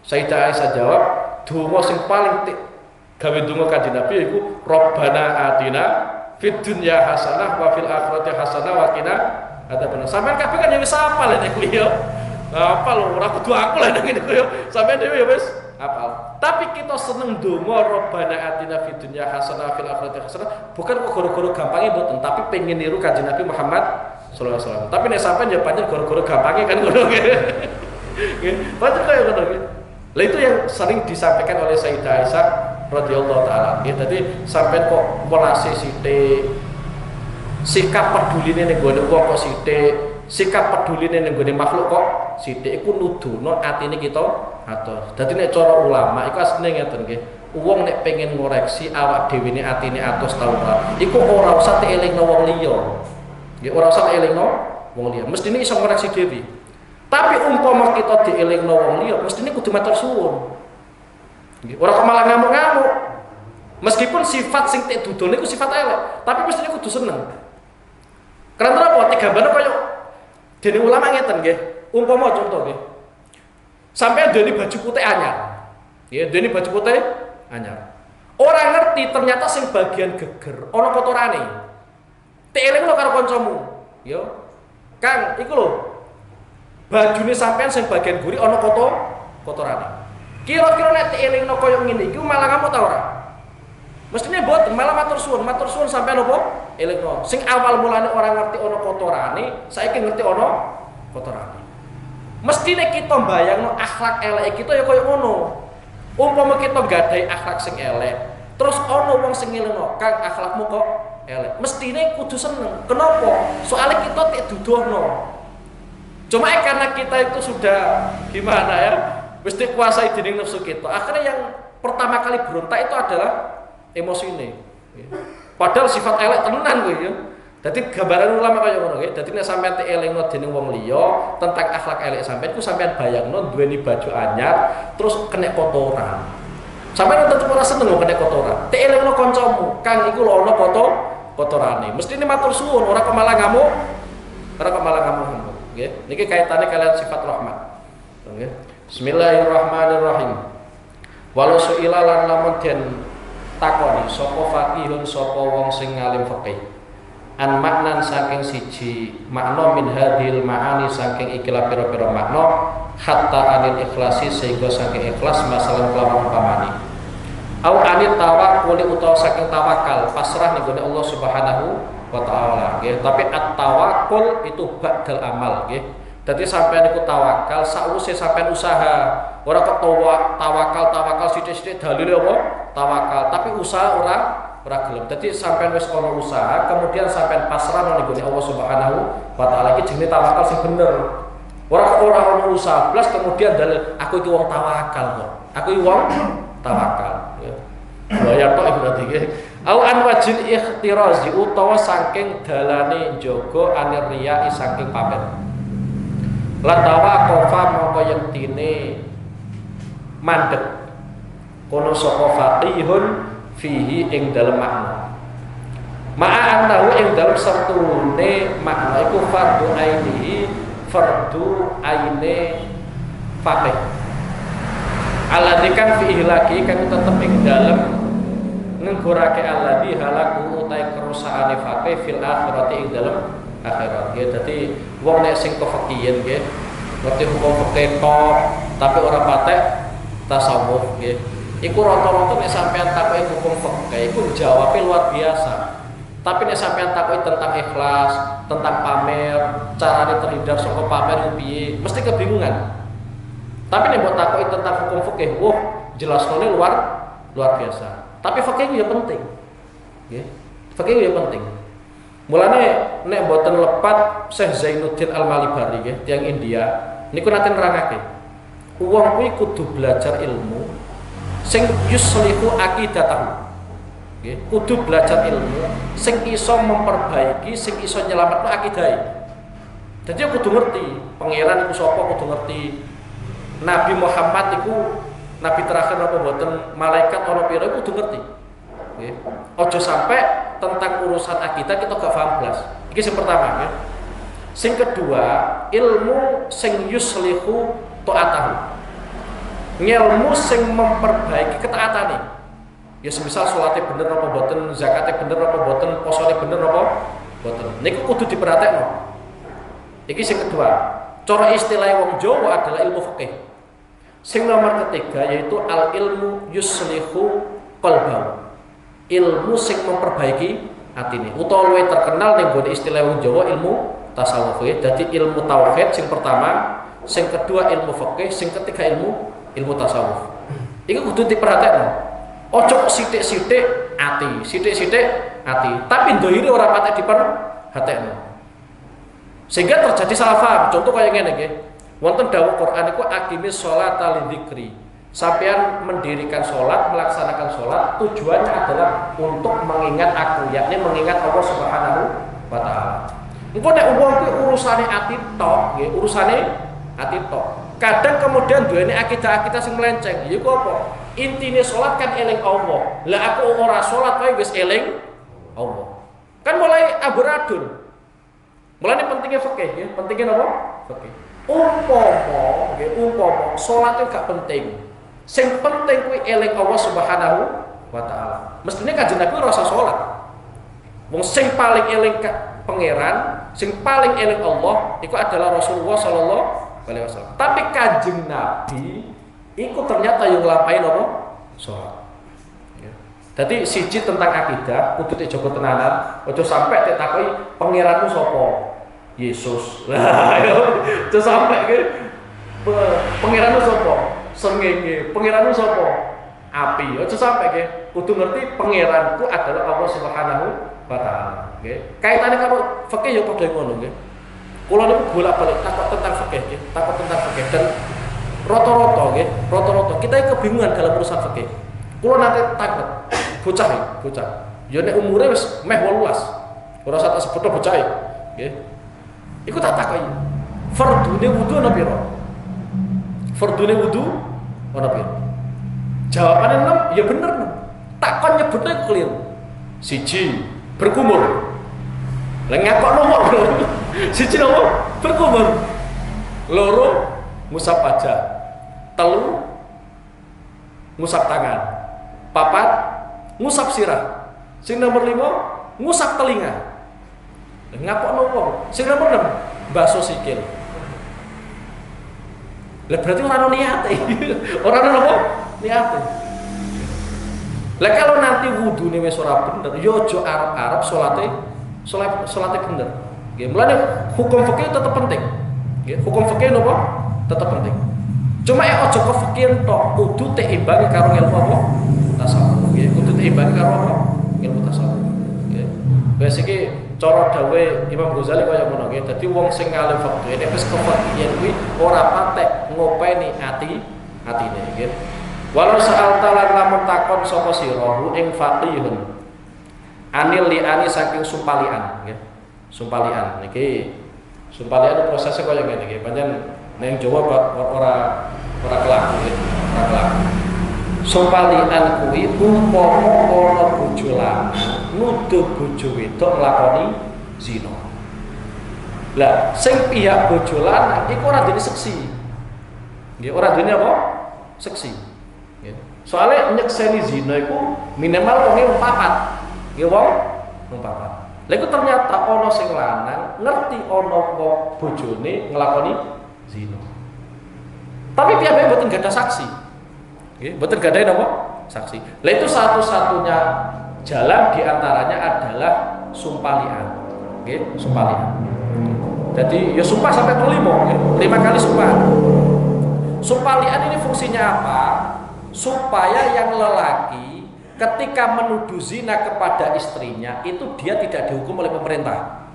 Sayyidah Aisyah jawab, donga sing paling tik gawe donga Kanjeng Nabi iku Rabbana atina fid dunya hasanah wa fil akhirati hasanah wa qina adzabannar. Sampeyan kabeh kan ya wis hafal niku ya. Hafal ora kudu aku lah ngene niku ya. Sampeyan dhewe ya wis hafal. Tapi kita seneng donga Rabbana atina fid dunya hasanah wa fil akhirati hasanah bukan kok gara-gara gampangnya mboten, tapi pengen niru Kanjeng Nabi Muhammad sallallahu alaihi wasallam. Tapi nek sampeyan ya pancen gara-gara gampangnya kan ngono ngene. Nggih, pancen kaya ngono nggih. Lah itu yang sering disampaikan oleh Sayyidah Aisyah radhiyallahu taala. Ya tadi sampean kok welase sithik, sikap peduline ning gone wong kok sithik, sikap peduline ning gone makhluk kok sithik iku nuduhno atine kita atos. Dadi nek cara ulama iku asline ngeten nggih. Wong nek pengen ngoreksi awak dhewe ne atine atos ta ora, iku ora usah dielingno wong liya. Nggih, ora usah dielingno wong liya. Mestine iso ngoreksi dhewe. Tapi umpama kita dielingno wong liya, mestine kudu matur suwun. Orang kok malah ngamuk-ngamuk. Meskipun sifat sing tek dudul niku sifat elek, tapi mestinya kudu seneng. Karena apa? Gambarnya kaya dene ulama ngeten nggih. Umpama contoh nggih. Sampai dene baju putih anyar. Ya, dene baju putih anyar. Orang ngerti ternyata sing bagian geger ana kotorane. Tek elingno karo kancamu. Ya. Kang, iku lho. Bajune sampean sing bagian guri ana kotorane. Kira-kira nek dielingno kaya ngene iki malah ngamuk ta ora? Mestine mboten, malah matur suwun sampean apa? Elingno. Sing awal mulane ora ngerti ana kotorane, saiki ngerti ana kotorane. Mestine kita mbayangno akhlak elek kita ya kaya ngono. Umpama kita gadahi akhlak sing elek, terus ana wong sing ngelingno, "Kang, akhlakmu kok elek." Mestine kudu seneng. Kenapa? Soalnya kita tik duduhno. Cuma karena kita itu sudah gimana ya? Mesti kuasai dening nafsu kita. Akhirnya yang pertama kali berontak itu adalah emosi ini. Padahal sifat elek tenan kowe ya. Dadi gambaran ulama kaya ngono nggih. Dadi nek sampean elingno dening wong liya tentang akhlak elek sampean ku sampean bayangno duweni baju anyar terus kena kotoran. Sampeyan tetep ora seneng kok kena kotoran. Tek elingno kancamu, Kang iku lho ana kotorane. Mestine matur suwun, ora kok malah ngamuk. Ora kok malah ngamuk. Nggih. Niki kaitane kalian sifat rahmat. Nggih. Bismillahirrahmanirrahim. Walau su'ila lan lamun den takoni sapa faqihun sapa wong sing ngalim fikih. An maknan saking siji makna min hadhil ma'ani saking ikilah pira-pira makna hatta anil ikhlasi sehingga saking ikhlas masalah kelawan umpamani. Au anit tawakkul utawa saking tawakal pasrah ning gone Allah Subhanahu wa taala nggih. Tapi at-tawakkul itu ba'dal amal nggih. Dadi sampeyan iku tawakal sakwise sampeyan usaha. Ora kok tawakal sithik-sithik dalile apa? Tawakal, tapi usaha ora gelem. Dadi sampeyan wis ana usaha, kemudian sampeyan pasrah nang gone Allah Subhanahu wa taala iki jenenge tawakal sing bener. Ora ana usaha blas kemudian dalil aku iki wong tawakal kok. Aku iki wong tawakal ya. Waya tok berarti nggih. Au an wajil ikhtirazi utawa saking dalane jaga anir riya saking pamer. Latawa kofa mongko yektine mandeg kono sapa faqihun fihi ing dalem makna. Ma'a annahu ing dalem sertune makna iku fardu aine faqih. Alladzi kan fihi lagi kan tetep ing dalem nggorake alladzi halaku utai kerusakane faqih fil akhirati ing dalem akhirat nggih. Dadi wong nek sing kefikihan nggih ngerti hukum fikih tok tapi ora patek tasawuf nggih. Iku rata-rata nek sampean takoki hukum fikih iku jawabe luar biasa. Tapi nek sampean takoki tentang ikhlas, tentang pamer, carane terhindar saka pamer piye, mesti kebingungan. Tapi nek mbok takoki tentang hukum fikih, wah jelasane luar biasa. Tapi fikih ya penting. Nggih. Fikih ya penting. Mulane nek mboten lepat Syekh Zainuddin Al-Malibari nggih, tiyang India, niku nate nerangake. Wong kuwi kudu belajar ilmu sing yuslihu aqidatahu. Nggih, kudu belajar ilmu sing iso memperbaiki, sing iso nyelametno akidahe. Dadi kudu ngerti pangeran iku sapa, kudu ngerti Nabi Muhammad iku nabi terakhir apa mboten, malaikat ana pira kudu ngerti. Nggih. Aja sampai tentang urusan akidah kita gak paham blas. Iki sing pertama ya. Sing kedua, ilmu sing yuslihu ta'atahu. Ilmu sing memperbaiki ketaatane. Ya semisal salate bener apa mboten, zakate bener apa mboten, posone bener apa mboten. Niku kudu diperhatekno. Iki sing kedua. Cara istilah wong Jawa adalah ilmu fikih. Sing nomor ketiga yaitu al ilmu yuslihu qalbahu. Ilmu sing memperbaiki atine. Utawa luwih terkenal ning gone istilah wong Jawa ilmu tasawuf. Dadi ilmu tauhid sing pertama, sing kedua ilmu fikih, sing ketiga ilmu tasawuf. Iku kudu diperhatekno. Ojo sithik-sithik ati, sithik-sithik ati, tapi ndoire ora patek diperhatekno. Sehingga terjadi salah paham. Contoh kaya ngene nggih. Wonten dawuh Quran iku aqimis sholata lidzikri. Sampeyan mendirikan sholat, melaksanakan sholat, tujuannya adalah untuk mengingat aku, yakni mengingat Allah Subhanahu wa taala. Engko nek wong kuwi urusane ati tok, nggih, urusane ati tok. Kadang kemudian duweni akidah-akidah sing melenceng. Ya apa? Intine sholat kan eling Allah. Lah aku ora sholat wae wis eling Allah. Kan mulai amburadul. Mulane pentingnya fikih, nggih. Pentingnya apa? Fikih. Umpama sholat itu gak penting. Sing penting kuwi eling Allah Subhanahu wa taala. Mestine Kanjeng Nabi ora usah salat. Wong sing paling eling pangeran, sing paling eling Allah iku adalah Rasulullah sallallahu alaihi wasallam. Tapi Kanjeng Nabi iku ternyata yang nglampahi apa? Salat. Ya. Dadi siji tentang akidah kudu dijaga tenanan, aja sampai ditakoki pangeranmu sapa? Yesus. Lah, aja sampai ke pangeranmu sapa? Srengenge, pangeranmu sapa? Api. Aja sampai nggih, kudu ngerti pangeranku adalah Allah Subhanahu wa taala, nggih. Kaitane karo fikih ya padha ngono nggih. Kula niku bolak-balik takut tentang fikih nggih, takut tentang fikih dan rata-rata nggih, rata-rata kita kebingungan dalam urusan fikih. Kula nanti takut bocah. Ya nek umure wis meh 18. Ora sak sebetho bocah nggih. Iku tak takoki. Fardune wudu ana pira? Fardune wudu ana pira? Jawabane 6, ya bener 6. Takon nyebutne keliru. 1 berkumur. Lah ngakokno kok, Bro. 1 nopo? Berkumur. 2 ngusap wajah. 3 ngusap tangan. 4 ngusap sirah. Sing nomor 5 ngusap telinga. Ngapokno wong. Sing nomor 6 baso sikil. Lah berarti ora ono niate. Ora ono apa? Niate. Lah kalau nanti wudune wis ora bener, ya aja arep-arep salate bener. Nggih, mulane hukum fikih tetep penting. Nggih, hukum fikih napa? Tetep penting. Cuma ya aja kefikiran tok, kudu teimbangi karo ilmu apa? Tasawuf. Nggih, kudu teimbangi karo apa? Ilmu tasawuf. Nggih. Wes iki cara dawuhe Imam Ghazali kaya ngono nggih. Dadi wong sing ngalim fikih nek wis kefikiran kuwi ora patek ngopeni atine nggih. Walau saal talan lamun takon sapa sirahu ing faqihun anil liani saking sumpalian nggih. Sumpalian niki sumpalian prosesnya kaya ngene nggih. Pancen ning Jawa ora kelaku nggih, ora kelaku. Sumpalian kuwi umpama ana bojo lanang nuduh bojo wedok nglakoni zina. Lah sing pihak bojo lanang iku ora duwe seksi. Nggih, ora duwe apa? Seksi. Nggih. Soale nyekseni zina iku minimal wonge 4. Nggih wong 4. Lha iku ternyata ana sing lanang ngerti ana bojone nglakoni zina. Tapi piyambake mboten gadah saksi. Nggih, mboten gadah napa? Saksi. Lah itu satu-satunya jalan diantaranya adalah sumpalian. Nggih, sumpalian. Jadi ya sumpah sampai 5, nggih. 5 kali sumpah. Sumpalian ini fungsinya apa? Supaya yang lelaki ketika menuduh zina kepada istrinya itu dia tidak dihukum oleh pemerintah.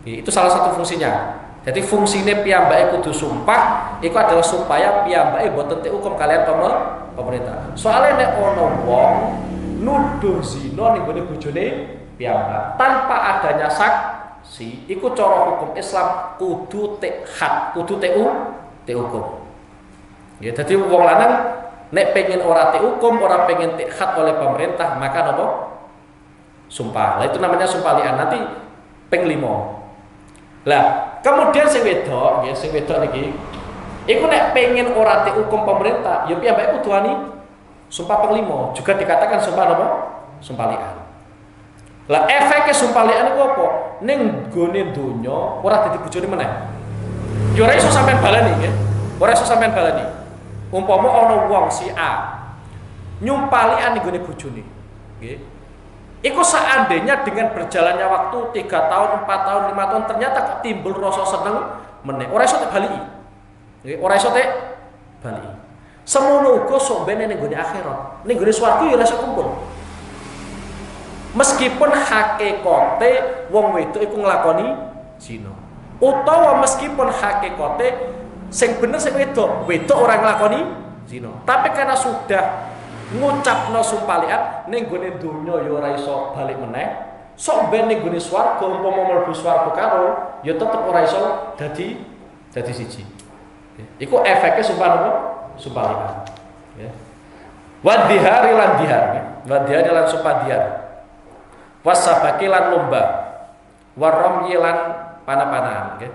Itu salah satu fungsinya. Jadi fungsinya piyambake kudu sumpah itu adalah supaya piyambake boten dihukum kalian pemerintah. Soalnya nek ana wong nuduh zina ning gone bojone piyambak tanpa adanya saksi, iku cara hukum Islam kudu had, kudu dihukum. Ya, jadi wong lanang nek pengen ora dihukum, ora pengen had oleh pemerintah, maka napa? Sumpah. Lah itu namanya sumpalian. Nanti ping 5. Lah, kemudian sing wedok, nggih, sing wedok niki iku nek pengen ora dihukum pemerintah, ya piyambake kudu wani sumpah ping 5. Juga dikatakan sumpah napa? Sumpalian. Lah efeke sumpalian iku apa? Ning gone donya ora dadi bojone meneh. Ya ora iso sampean balani, nggih. Ora iso sampean balani. Umpama ana wong si A nyumpalian ning gone bojone, nggih. Iku seandainya dengan berjalannya waktu 3 tahun, 4 tahun, 5 tahun ternyata timbul rasa seneng meneh. Ora iso dibaliki. Nggih, ora iso dibaliki. Semono uga sok ben ning gone akhirat. Ning gone swarga ya ora iso kumpul. Meskipun hakikate wong wedok iku nglakoni zina. Utawa meskipun hakikate sing bener sing wedok ora nglakoni zina. Tapi karena sudah ngucapno sumpalian ning gone donya ya ora iso balik meneh, sok ben ning gone swarga umpama mlebu swarga karo ya tetep ora iso dadi siji. Iku efeknya sumpah napa? Sumpalian. Ya. Wadhihari lan dihar, wadhihari lan sumpah dihar. Wasabaki lan lomba. Waramyi lan panah-panahan, nggih.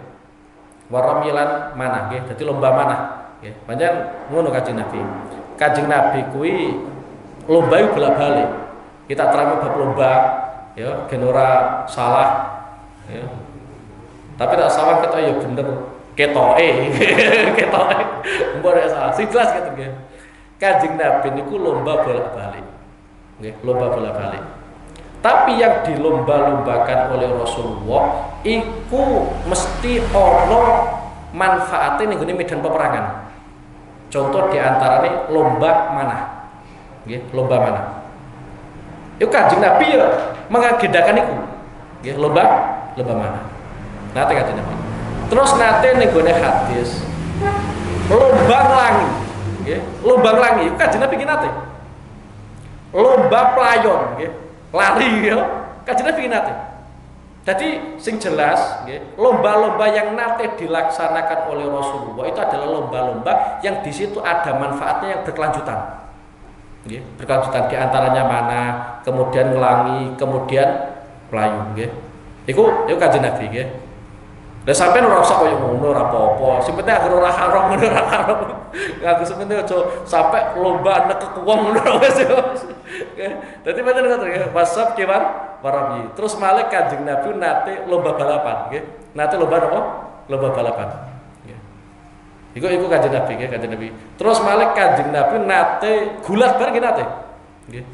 Waramyi lan manah, nggih. Dadi lomba manah, nggih. Pancen ngono Kanjeng Nabi. Kanjeng Nabi kuwi lomba iku bolak-balik. Kita terang bab lomba ya gen ora salah ya. Tapi tak salah ketok ya bener ketoke. Ketoke. Mbok ora salah. Sing jelas gitu nggih. Kanjeng Nabi niku lomba bolak-balik. Nggih, lomba bolak-balik. Tapi yang dilomba-lombakan oleh Rasulullah iku mesti ana manfaatnya ning gone medan peperangan. Contoh diantaranya lomba manah, nggih, lomba manah. Itu Kanjeng Nabi ya mengagendakan itu, nggih, lomba manah. Nate Kanjeng Nabi. Terus nate ning gone hadis lomba nglangi, nggih, lomba nglangi. Itu Kanjeng Nabi ki nate. Lomba playon, nggih. lari ya. Kanjeng Nabi nate. Jadi sing jelas nggih, lomba-lomba yang nate dilaksanakan oleh Rasulullah itu adalah lomba-lomba yang di situ ada manfaatnya yang berkelanjutan. Nggih, berkelanjutan di antaranya mana, kemudian ngelangi, kemudian melayu nggih. Iku Kanjeng Nabi nggih. Lah sampeyan ora usah koyo ngono ora apa-apa. Sing penting agar ora haram ngono ora haram. Aku sepenting aja sampe lomba nekek wong ngono wis. Dadi mboten ngoten nggih. Wasab kewan warabi. Terus malih Kanjeng Nabi nate lomba balapan nggih. Nate lomba apa? Lomba balapan. Nggih. Iku Kanjeng Nabi nggih, Kanjeng Nabi. Terus malih Kanjeng Nabi nate gulat bareng nate. Nggih.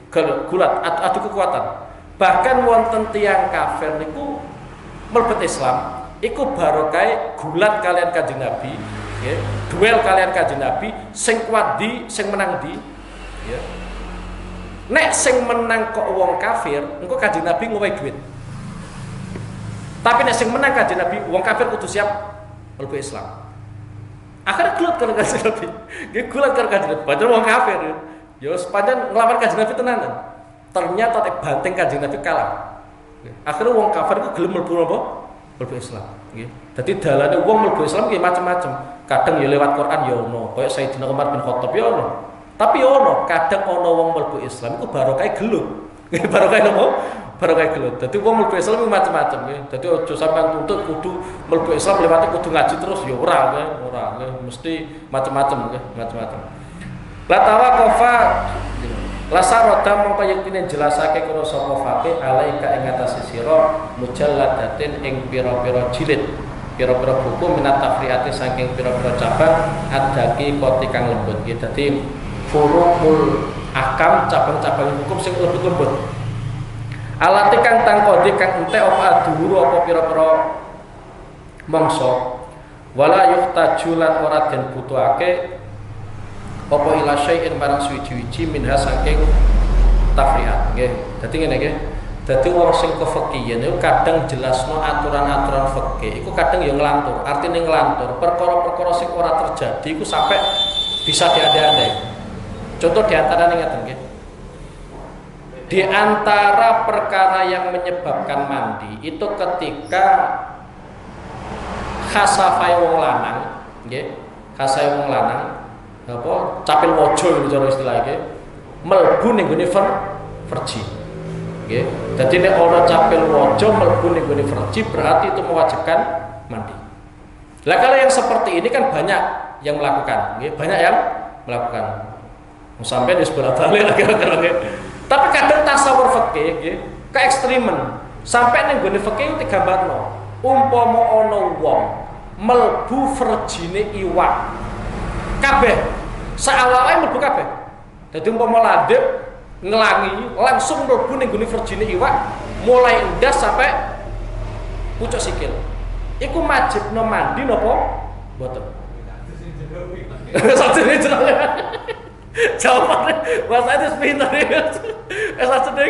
Gulat adu kekuatan. Bahkan wonten tiyang kafir niku mlebet Islam. Iku barokah gulat kalian Kanjeng Nabi, ya. Duel kalian Kanjeng Nabi, sing kuat di, sing menang di, ya. Nek sing menang kok wong kafir, engko Kanjeng Nabi ngowehi duit. Tapi nek sing menang Kanjeng Nabi, wong kafir kudu siap mlebu Islam. Akhirnya gulat karo Kanjeng Nabi, nggih gulat karo Kanjeng Nabi, padahal wong kafir. Ya sepanjang nglawan Kanjeng Nabi tenanan. Ternyata banteng Kanjeng Nabi kalah. Akhirnya wong kafir iku gelem mlebu apa? Mlebu Islam nggih. Dadi dalane wong mlebu Islam nggih macam-macam. Kadang ya lewat Quran ya ono, kaya Sayyidina Umar bin Khattab ya ono. Tapi ya ono, kadang ono wong mlebu Islam iku barokah gelut. Nggih barokah napa? Barokah gelut. Dadi wong mlebu Islam iku macam-macam nggih. Dadi aja sampean tuntut kudu mlebu Islam lewat kudu ngaji terus ya ora nggih, ora nggih. Mesti macam-macam nggih, macam-macam. La tawaqafa Lasarota mongko yektine jelasake karo sapa faqih alaika ing atase sira mujalladatin ing pira-pira jilid pira-pira buku minat tafriati saking pira-pira cabang adaki koti kang lembut nggih. Dadi furu'ul ahkam cabang-cabang hukum sing lembut-lembut. Alati kang tangkodi kang entek apa adhuru apa pira-pira mangsa wala yuhtaju lan ora den butuhake apa ila syai'in barang suwi-wiji minha saking tafriat nggih. Dadi ngene nggih. Dadi wong sing kefikihan niku kadang jelasno aturan-aturan fikih iku kadang ya nglantur. Artine nglantur, perkara-perkara sing ora terjadi iku sampai bisa diandai-andai. Contoh di antaranya ngeten nggih. Di antara perkara yang menyebabkan mandi itu ketika khasafai wong lanang nggih. Khasafai wong lanang apa capil wojo iki cara istilahnya mlebu ning gone verji nggih. Dadi nek ana capil wojo mlebu ning gone verji berarti itu mewajibkan mandi. Lah kalau yang seperti ini kan banyak yang melakukan nggih, banyak yang melakukan. Sampai di sebelah balik lagi nggih. Tapi kadang tasawur fikih nggih keekstrimen. Sampai ning gone fikih digambarno umpama ana wong mlebu verjine iwak kabeh saawake mlebu kabeh. Dadi umpama landhep ngelangi langsung mlebu ning gone verjine iwak mulai endas sampai pucuk sikil. Iku wajibno mandi napa? Mboten. Sajane jero. Jawabane bahasa itu pinter ya. Sajane.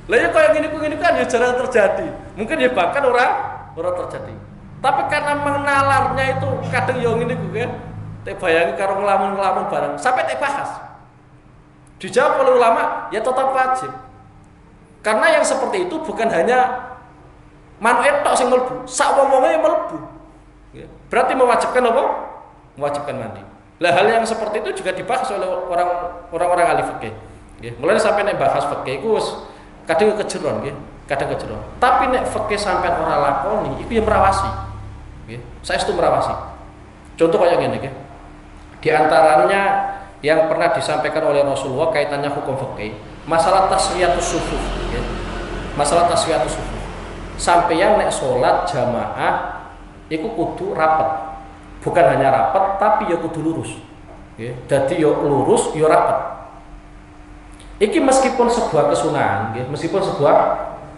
Lah ya kaya ngene kan ya jarang terjadi. Mungkin ya bahkan ora terjadi. Tapi karena menalarnya itu kadang ya ngene ku kan. Tek bayangi karo ngelamun-ngelamun bareng sampai tek bahas. Dijawab oleh ulama, ya tetap wajib. Karena yang seperti itu bukan hanya manusia tok sing mlebu, sak wong-wonge mlebu. Berarti mewajibkan apa? Mewajibkan mandi. Lah hal yang seperti itu juga dibahas oleh orang-orang ahli fikih. Nggih. Mulane sampai nek bahas fikih iku wis kadang kejeron nggih, kadang kejeron. Tapi nek fikih sampai ora lakoni iku ya merawasi. Nggih. Saestu merawasi. Contoh kayak ngene nggih. Di antaranya yang pernah disampaikan oleh Rasulullah kaitannya hukum fikih, masalah taswiyatus sufuf, ya. Masalah taswiyatus sufuf. Sampeyan nek salat jamaah iku kudu rapet. Bukan hanya rapet tapi ya kudu lurus. Ya, dadi ya lurus ya rapet. Iki meskipun sebuah kesunahan, ya, meskipun sebuah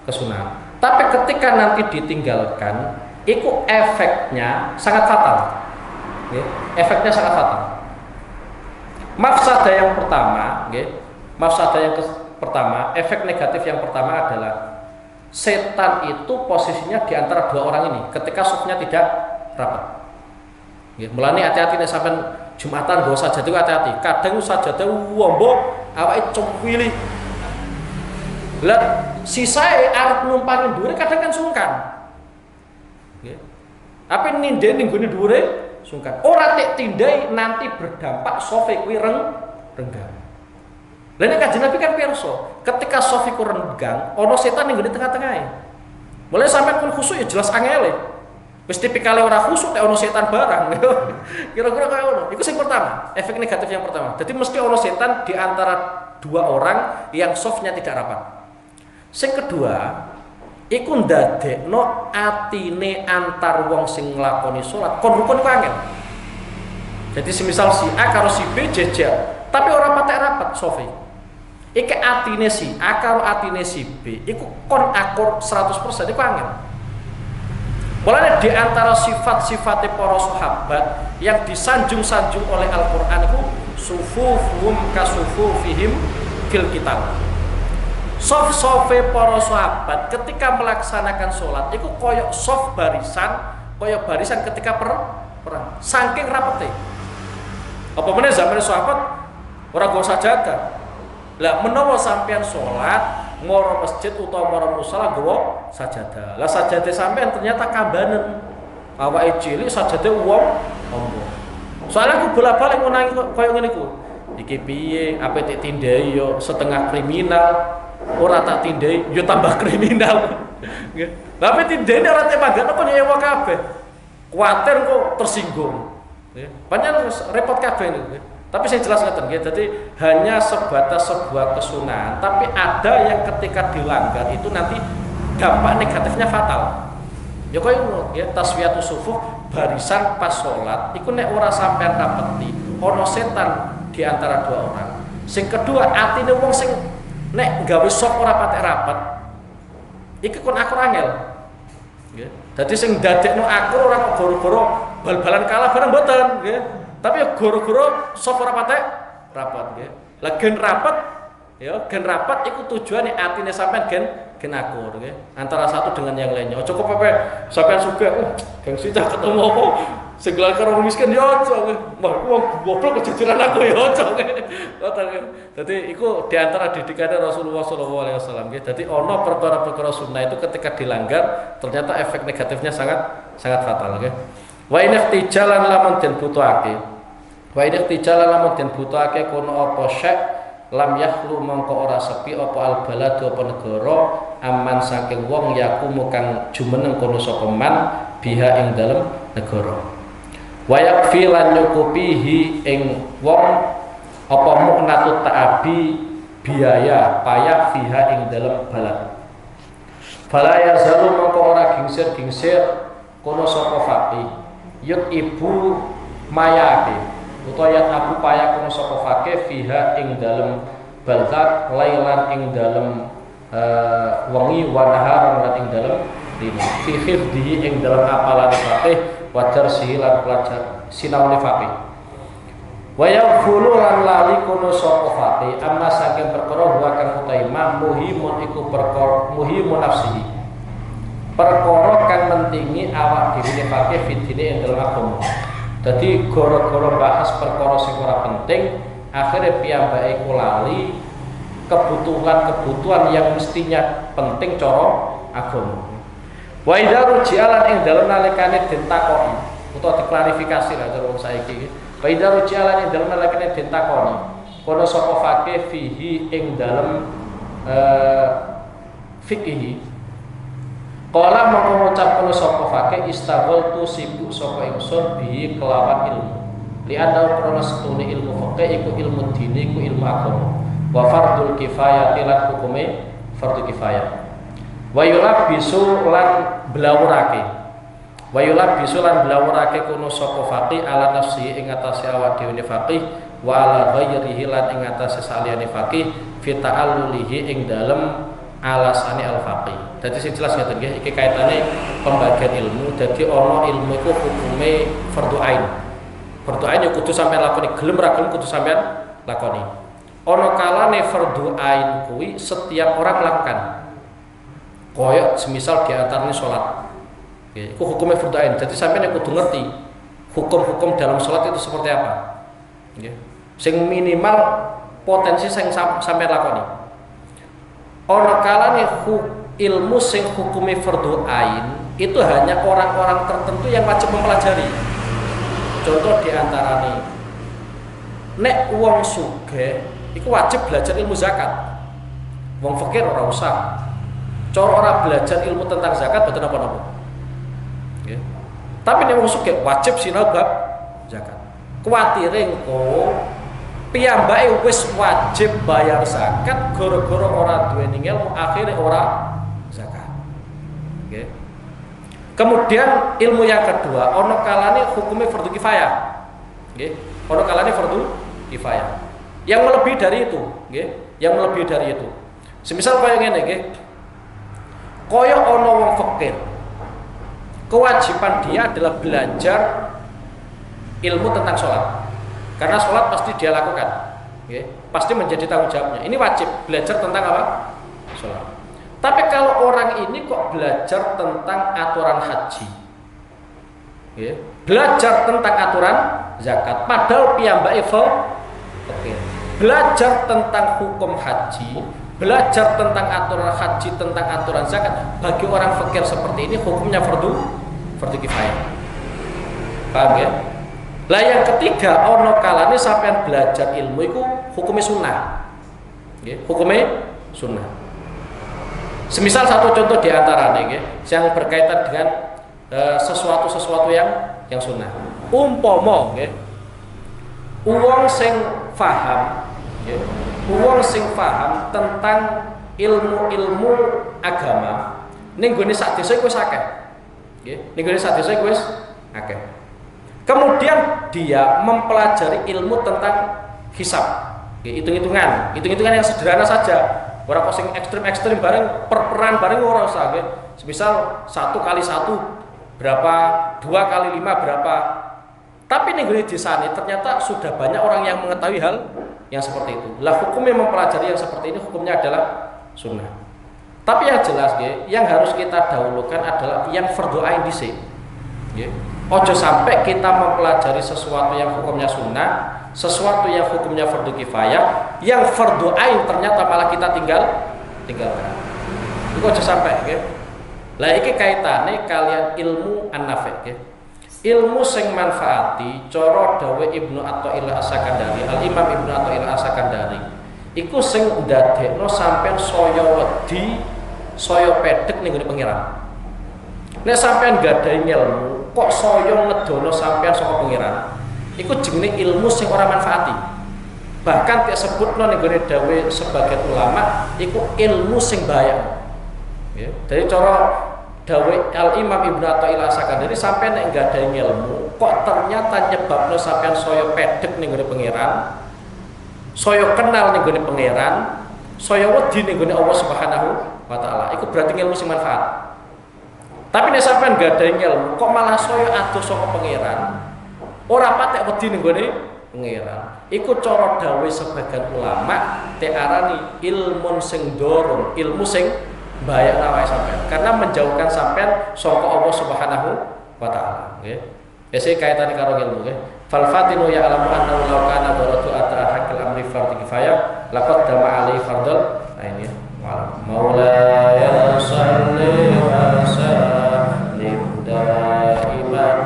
kesunahan. Tapi ketika nanti ditinggalkan, iku efeknya sangat fatal. Ya, efeknya sangat fatal. Mafsadah yang pertama, mafsadah yang pertama, efek negatif yang pertama adalah setan itu posisinya di antara dua orang ini ketika sufnya tidak rapat. Mulane hati-hati nek sampean Jumatan nggo sajadah hati-hati. Kadang sajadah wombo awake cempili. Lah sisae arep numpangin dhuwure kadang kan sungkan. Nggih. Apa nindhen ning gone dhuwure sungkan. Ora tek tindai nanti berdampak sofe kuwi renggang. Lah nek Kanjeng Nabi kan pirsa, ketika sofe ku renggang, ana setan ning gone tengah-tengahe. Mulai sampean kun khusuk ya jelas angele. Wis tipikale ora khusuk nek ana setan barang. Kira-kira kaya ngono. Iku sing pertama, efek negatif yang pertama. Jadi mesti ana setan di antara dua orang yang softnya tidak rapat. Sing kedua, iku ndadekno atine antar wong sing nglakoni salat kon rukun ku angel. Jadi semisal si A karo si B jejer, tapi ora patek rapat sofi. Iki atine si A karo atine si B, iku kon akur 100% iku angel. Mulane di antara sifat-sifate para sahabat yang disanjung-sanjung oleh Al-Qur'an iku sufufhum kasufufihim fil kitab. Sof-sofe para sahabat ketika melaksanakan sholat itu koyok sof barisan, koyok barisan ketika perang, saking rapete. Apa meneh zaman sahabat orang gak usah jaga. Lah menawa sampean sholat moro masjid utawa moro musala gawa sajadah. Lah sajadah sampean ternyata kambanen. Awake cilik sajadah wong ombo. Soalnya aku bolak-balik ngunangi koyo ngene iku. Iki piye ape tek tindai yo setengah kriminal. Ora tak tindai yo tambah kriminal. Nggih. Tapi tindene ora tek panggat apa nyewa kabeh. Kuwatir kok tersinggung. Nggih. Panjenengan repot kabeh niku. Tapi saya jelas ngeten nggih. Dadi hanya sebatas sebuah kesunahan, tapi ada yang ketika dilanggar itu nanti dampak negatifnya fatal. Ya koyo ngono ya, taswiyatus sufuf barisan pas salat iku nek ora sampean rapeti, ana setan di antara dua orang. Sing kedua, atine wong sing nek gawe sok ora patek rapat iki kon akur angel nggih. Dadi sing dadekno akur ora kok goro-goro bal-balan kalah bareng mboten nggih. Tapi ya goro-goro sok ora patek rapat nggih. Lah gen rapat ya gen rapat iku tujuane atine sampean gen akur nggih. Antara satu dengan yang lainnya. Aja kok pepe sampean sugih gengsi cah ketemu apa segala karo miskin ya aja nggih. Wah wong goblok kejejeran aku ya aja nggih. Dadi iku di antara didikane Rasulullah sallallahu alaihi wasallam nggih. Dadi ana perkara-perkara sunnah itu ketika dilanggar ternyata efek negatifnya sangat fatal nggih. Wa in ihtijalan lamun den butuhake. Wa in ihtijalan lamun den butuhake kono apa syek lam yakhlu mongko ora sepi apa al baladu apa negara aman saking wong yakumu kang jumeneng kono sapa man biha ing dalem negara. Wa yakfi lan nyukupihi ing wong apa mu'natut ta'abi biaya payah fiha ing dalem balad. Fala yazalu mongko ora gingsir-gingsir kono sapa faqih yut ibu mayake utawa yat abu paya kono sapa faqih fiha ing dalem balad lailan ing dalem wengi wa naharan lan ing dalem dina fi khifdihi ing dalem apalan faqih wa darsihi lan pelajar sinaune faqih wa yaghfulu lan lali kono sapa faqih amma saking perkara wa kang utaima muhimun iku perkara muhimun nafsihi perkara kang mentingi awak dhewe faqih fitine ing dalem agama. Dadi gara-gara bahas perkara sing ora penting akhirnya piyambake iku lali kebutuhan yang mestinya penting cara agama. Wa idza rujialan ing dalem nalikane den takoki utawa diklarifikasi lah cara wong saiki. Wa idza rujialan ing dalem nalikane den takoni kono sapa faqih fihi ing dalem fikih. Kala mengucap kono sapa faqih istaghaltu sibuk sapa ingsun bihi kelawan ilmu. Li'anna krana setune ilmu faqih iku ilmu dini iku ilmu agama. Wa fardul kifayati lan hukume fardhu kifayah. Wa yulabisu lan blawurake. Wa yulabisu lan blawurake kono sapa faqih ala nafsi ing atase awak dhewe faqih wa ala ghairihi lan ing atase saliyane faqih fi ta'allulihi ing dalem alasane al-faqih. Dadi sing jelas ngeten nggih iki kaitane pembagian ilmu. Dadi ana ilmu iku hukume fardhu ain. Fardhu ain ya kudu sampean lakoni, gelem ra gelem kudu sampean lakoni. Ana kalane fardhu ain kuwi setiap orang lakukan. Koyok semisal di antaranya salat. Nggih, iku hukume fardhu ain. Dadi sampean kudu ngerti hukum-hukum dalam salat itu seperti apa. Nggih. Sing minimal potensi sing sampean lakoni. Ana kalane ilmu sing hukume fardhu ain itu hanya orang-orang tertentu yang wajib mempelajari. Contoh diantaranya, nek wong sugih iku wajib belajar ilmu zakat. Wong fakir ora usah. Cara ora belajar ilmu tentang zakat boten apa-apa. Nggih. Tapi nek wong sugih wajib sinau bab zakat. Kuwatire engko piyambake wis wajib bayar zakat gara-gara ora duweni ilmu akhire ora zakat. Nggih. Kemudian ilmu yang kedua, ono kalane hukumnya fardu kifayah. Nggih. Ono kalane fardu kifayah. Yang melebihi dari itu, nggih, yang melebihi dari itu. Semisal kaya ngene nggih. Kaya ono wong fakir. Kewajiban dia adalah belajar ilmu tentang sholat. Karena sholat pasti dia lakukan, nggih. Pasti menjadi tanggung jawabnya. Ini wajib belajar tentang apa? Sholat. Tapi kalau orang ini kok belajar tentang aturan haji, ya, belajar tentang aturan zakat, padahal piyambake fakir, belajar tentang hukum haji, belajar tentang aturan haji, tentang aturan zakat, bagi orang fakir seperti ini hukumnya fardu kifayah. Paham ya? Lah yang ketiga, ono kalane sampean belajar ilmu itu hukumnya sunnah, ya, hukumnya sunnah. Semisal satu contoh diantaranya yang berkaitan dengan sesuatu yang sunnah. Umpama uang sing faham, uang sing faham tentang ilmu agama, ning gone sak desa iku wis akeh. Ning gone sak desa iku wis akeh. Kemudian dia mempelajari ilmu tentang hisab, hitung-hitungan yang sederhana saja. Orang kok sing ekstrim bareng perperan bareng ora usah nggih. Semisal 1 kali 1 berapa, 2 kali 5 berapa. Tapi ning gone desane ternyata sudah banyak orang yang mengetahui hal yang seperti itu. Lah hukumnya mempelajari yang seperti ini hukumnya adalah sunnah. Tapi yang jelas nggih, yang harus kita dahulukan adalah yang fardhu ain dhisik. Nggih. Ojo sampai kita mempelajari sesuatu yang hukumnya sunnah, sesuatu yang hukumnya fardu kifayah, yang fardu ain ternyata malah kita tinggalkan. Itu aja sampai, okay? Lah iki kaitane kalian ilmu an-nafi', okay? Ilmu sing manfaati, cara dawuh Ibnu Athaillah As-Sakandari, Al-Imam Ibnu Athaillah As-Sakandari, iku sing ndadekno sampean saya wedi, saya pedhek ning ngene pangeran. Nek sampean gadahi ilmu, kok saya ngedono sampean saka pangeran, iku jenenge ilmu sing ora manfaati. Bahkan disebutno ning gone dawuh sebagian ulama iku ilmu sing bahaya. Ya, dari cara dawuh Al-Imam Ibnu Athaillah As-Sakandari sampeyan nek gadahi ilmu kok ternyata nyebabno sampeyan saya pedhek ning gone pangeran, saya kenal ning gone pangeran, saya wedi ning gone Allah Subhanahu wa taala. Iku berarti ilmu sing manfaat. Tapi nek sampeyan gadahi ilmu kok malah saya adoh saka pangeran, ora patek wedi ning gone pangeran. Iku cara dawuh sebagian ulama diarani ilmun sing dorong, ilmu sing bahaya awake sampean. Karena menjauhkan sampean saka Allah Subhanahu wa taala, nggih. Ese kaitane karo ilmu nggih. Fal fatinu ya alamu annahu law kana daratu atra hakil amri fardhu kifayah laqad dama alaihi fardul ain ya. Maulaya salli wa sallim daiman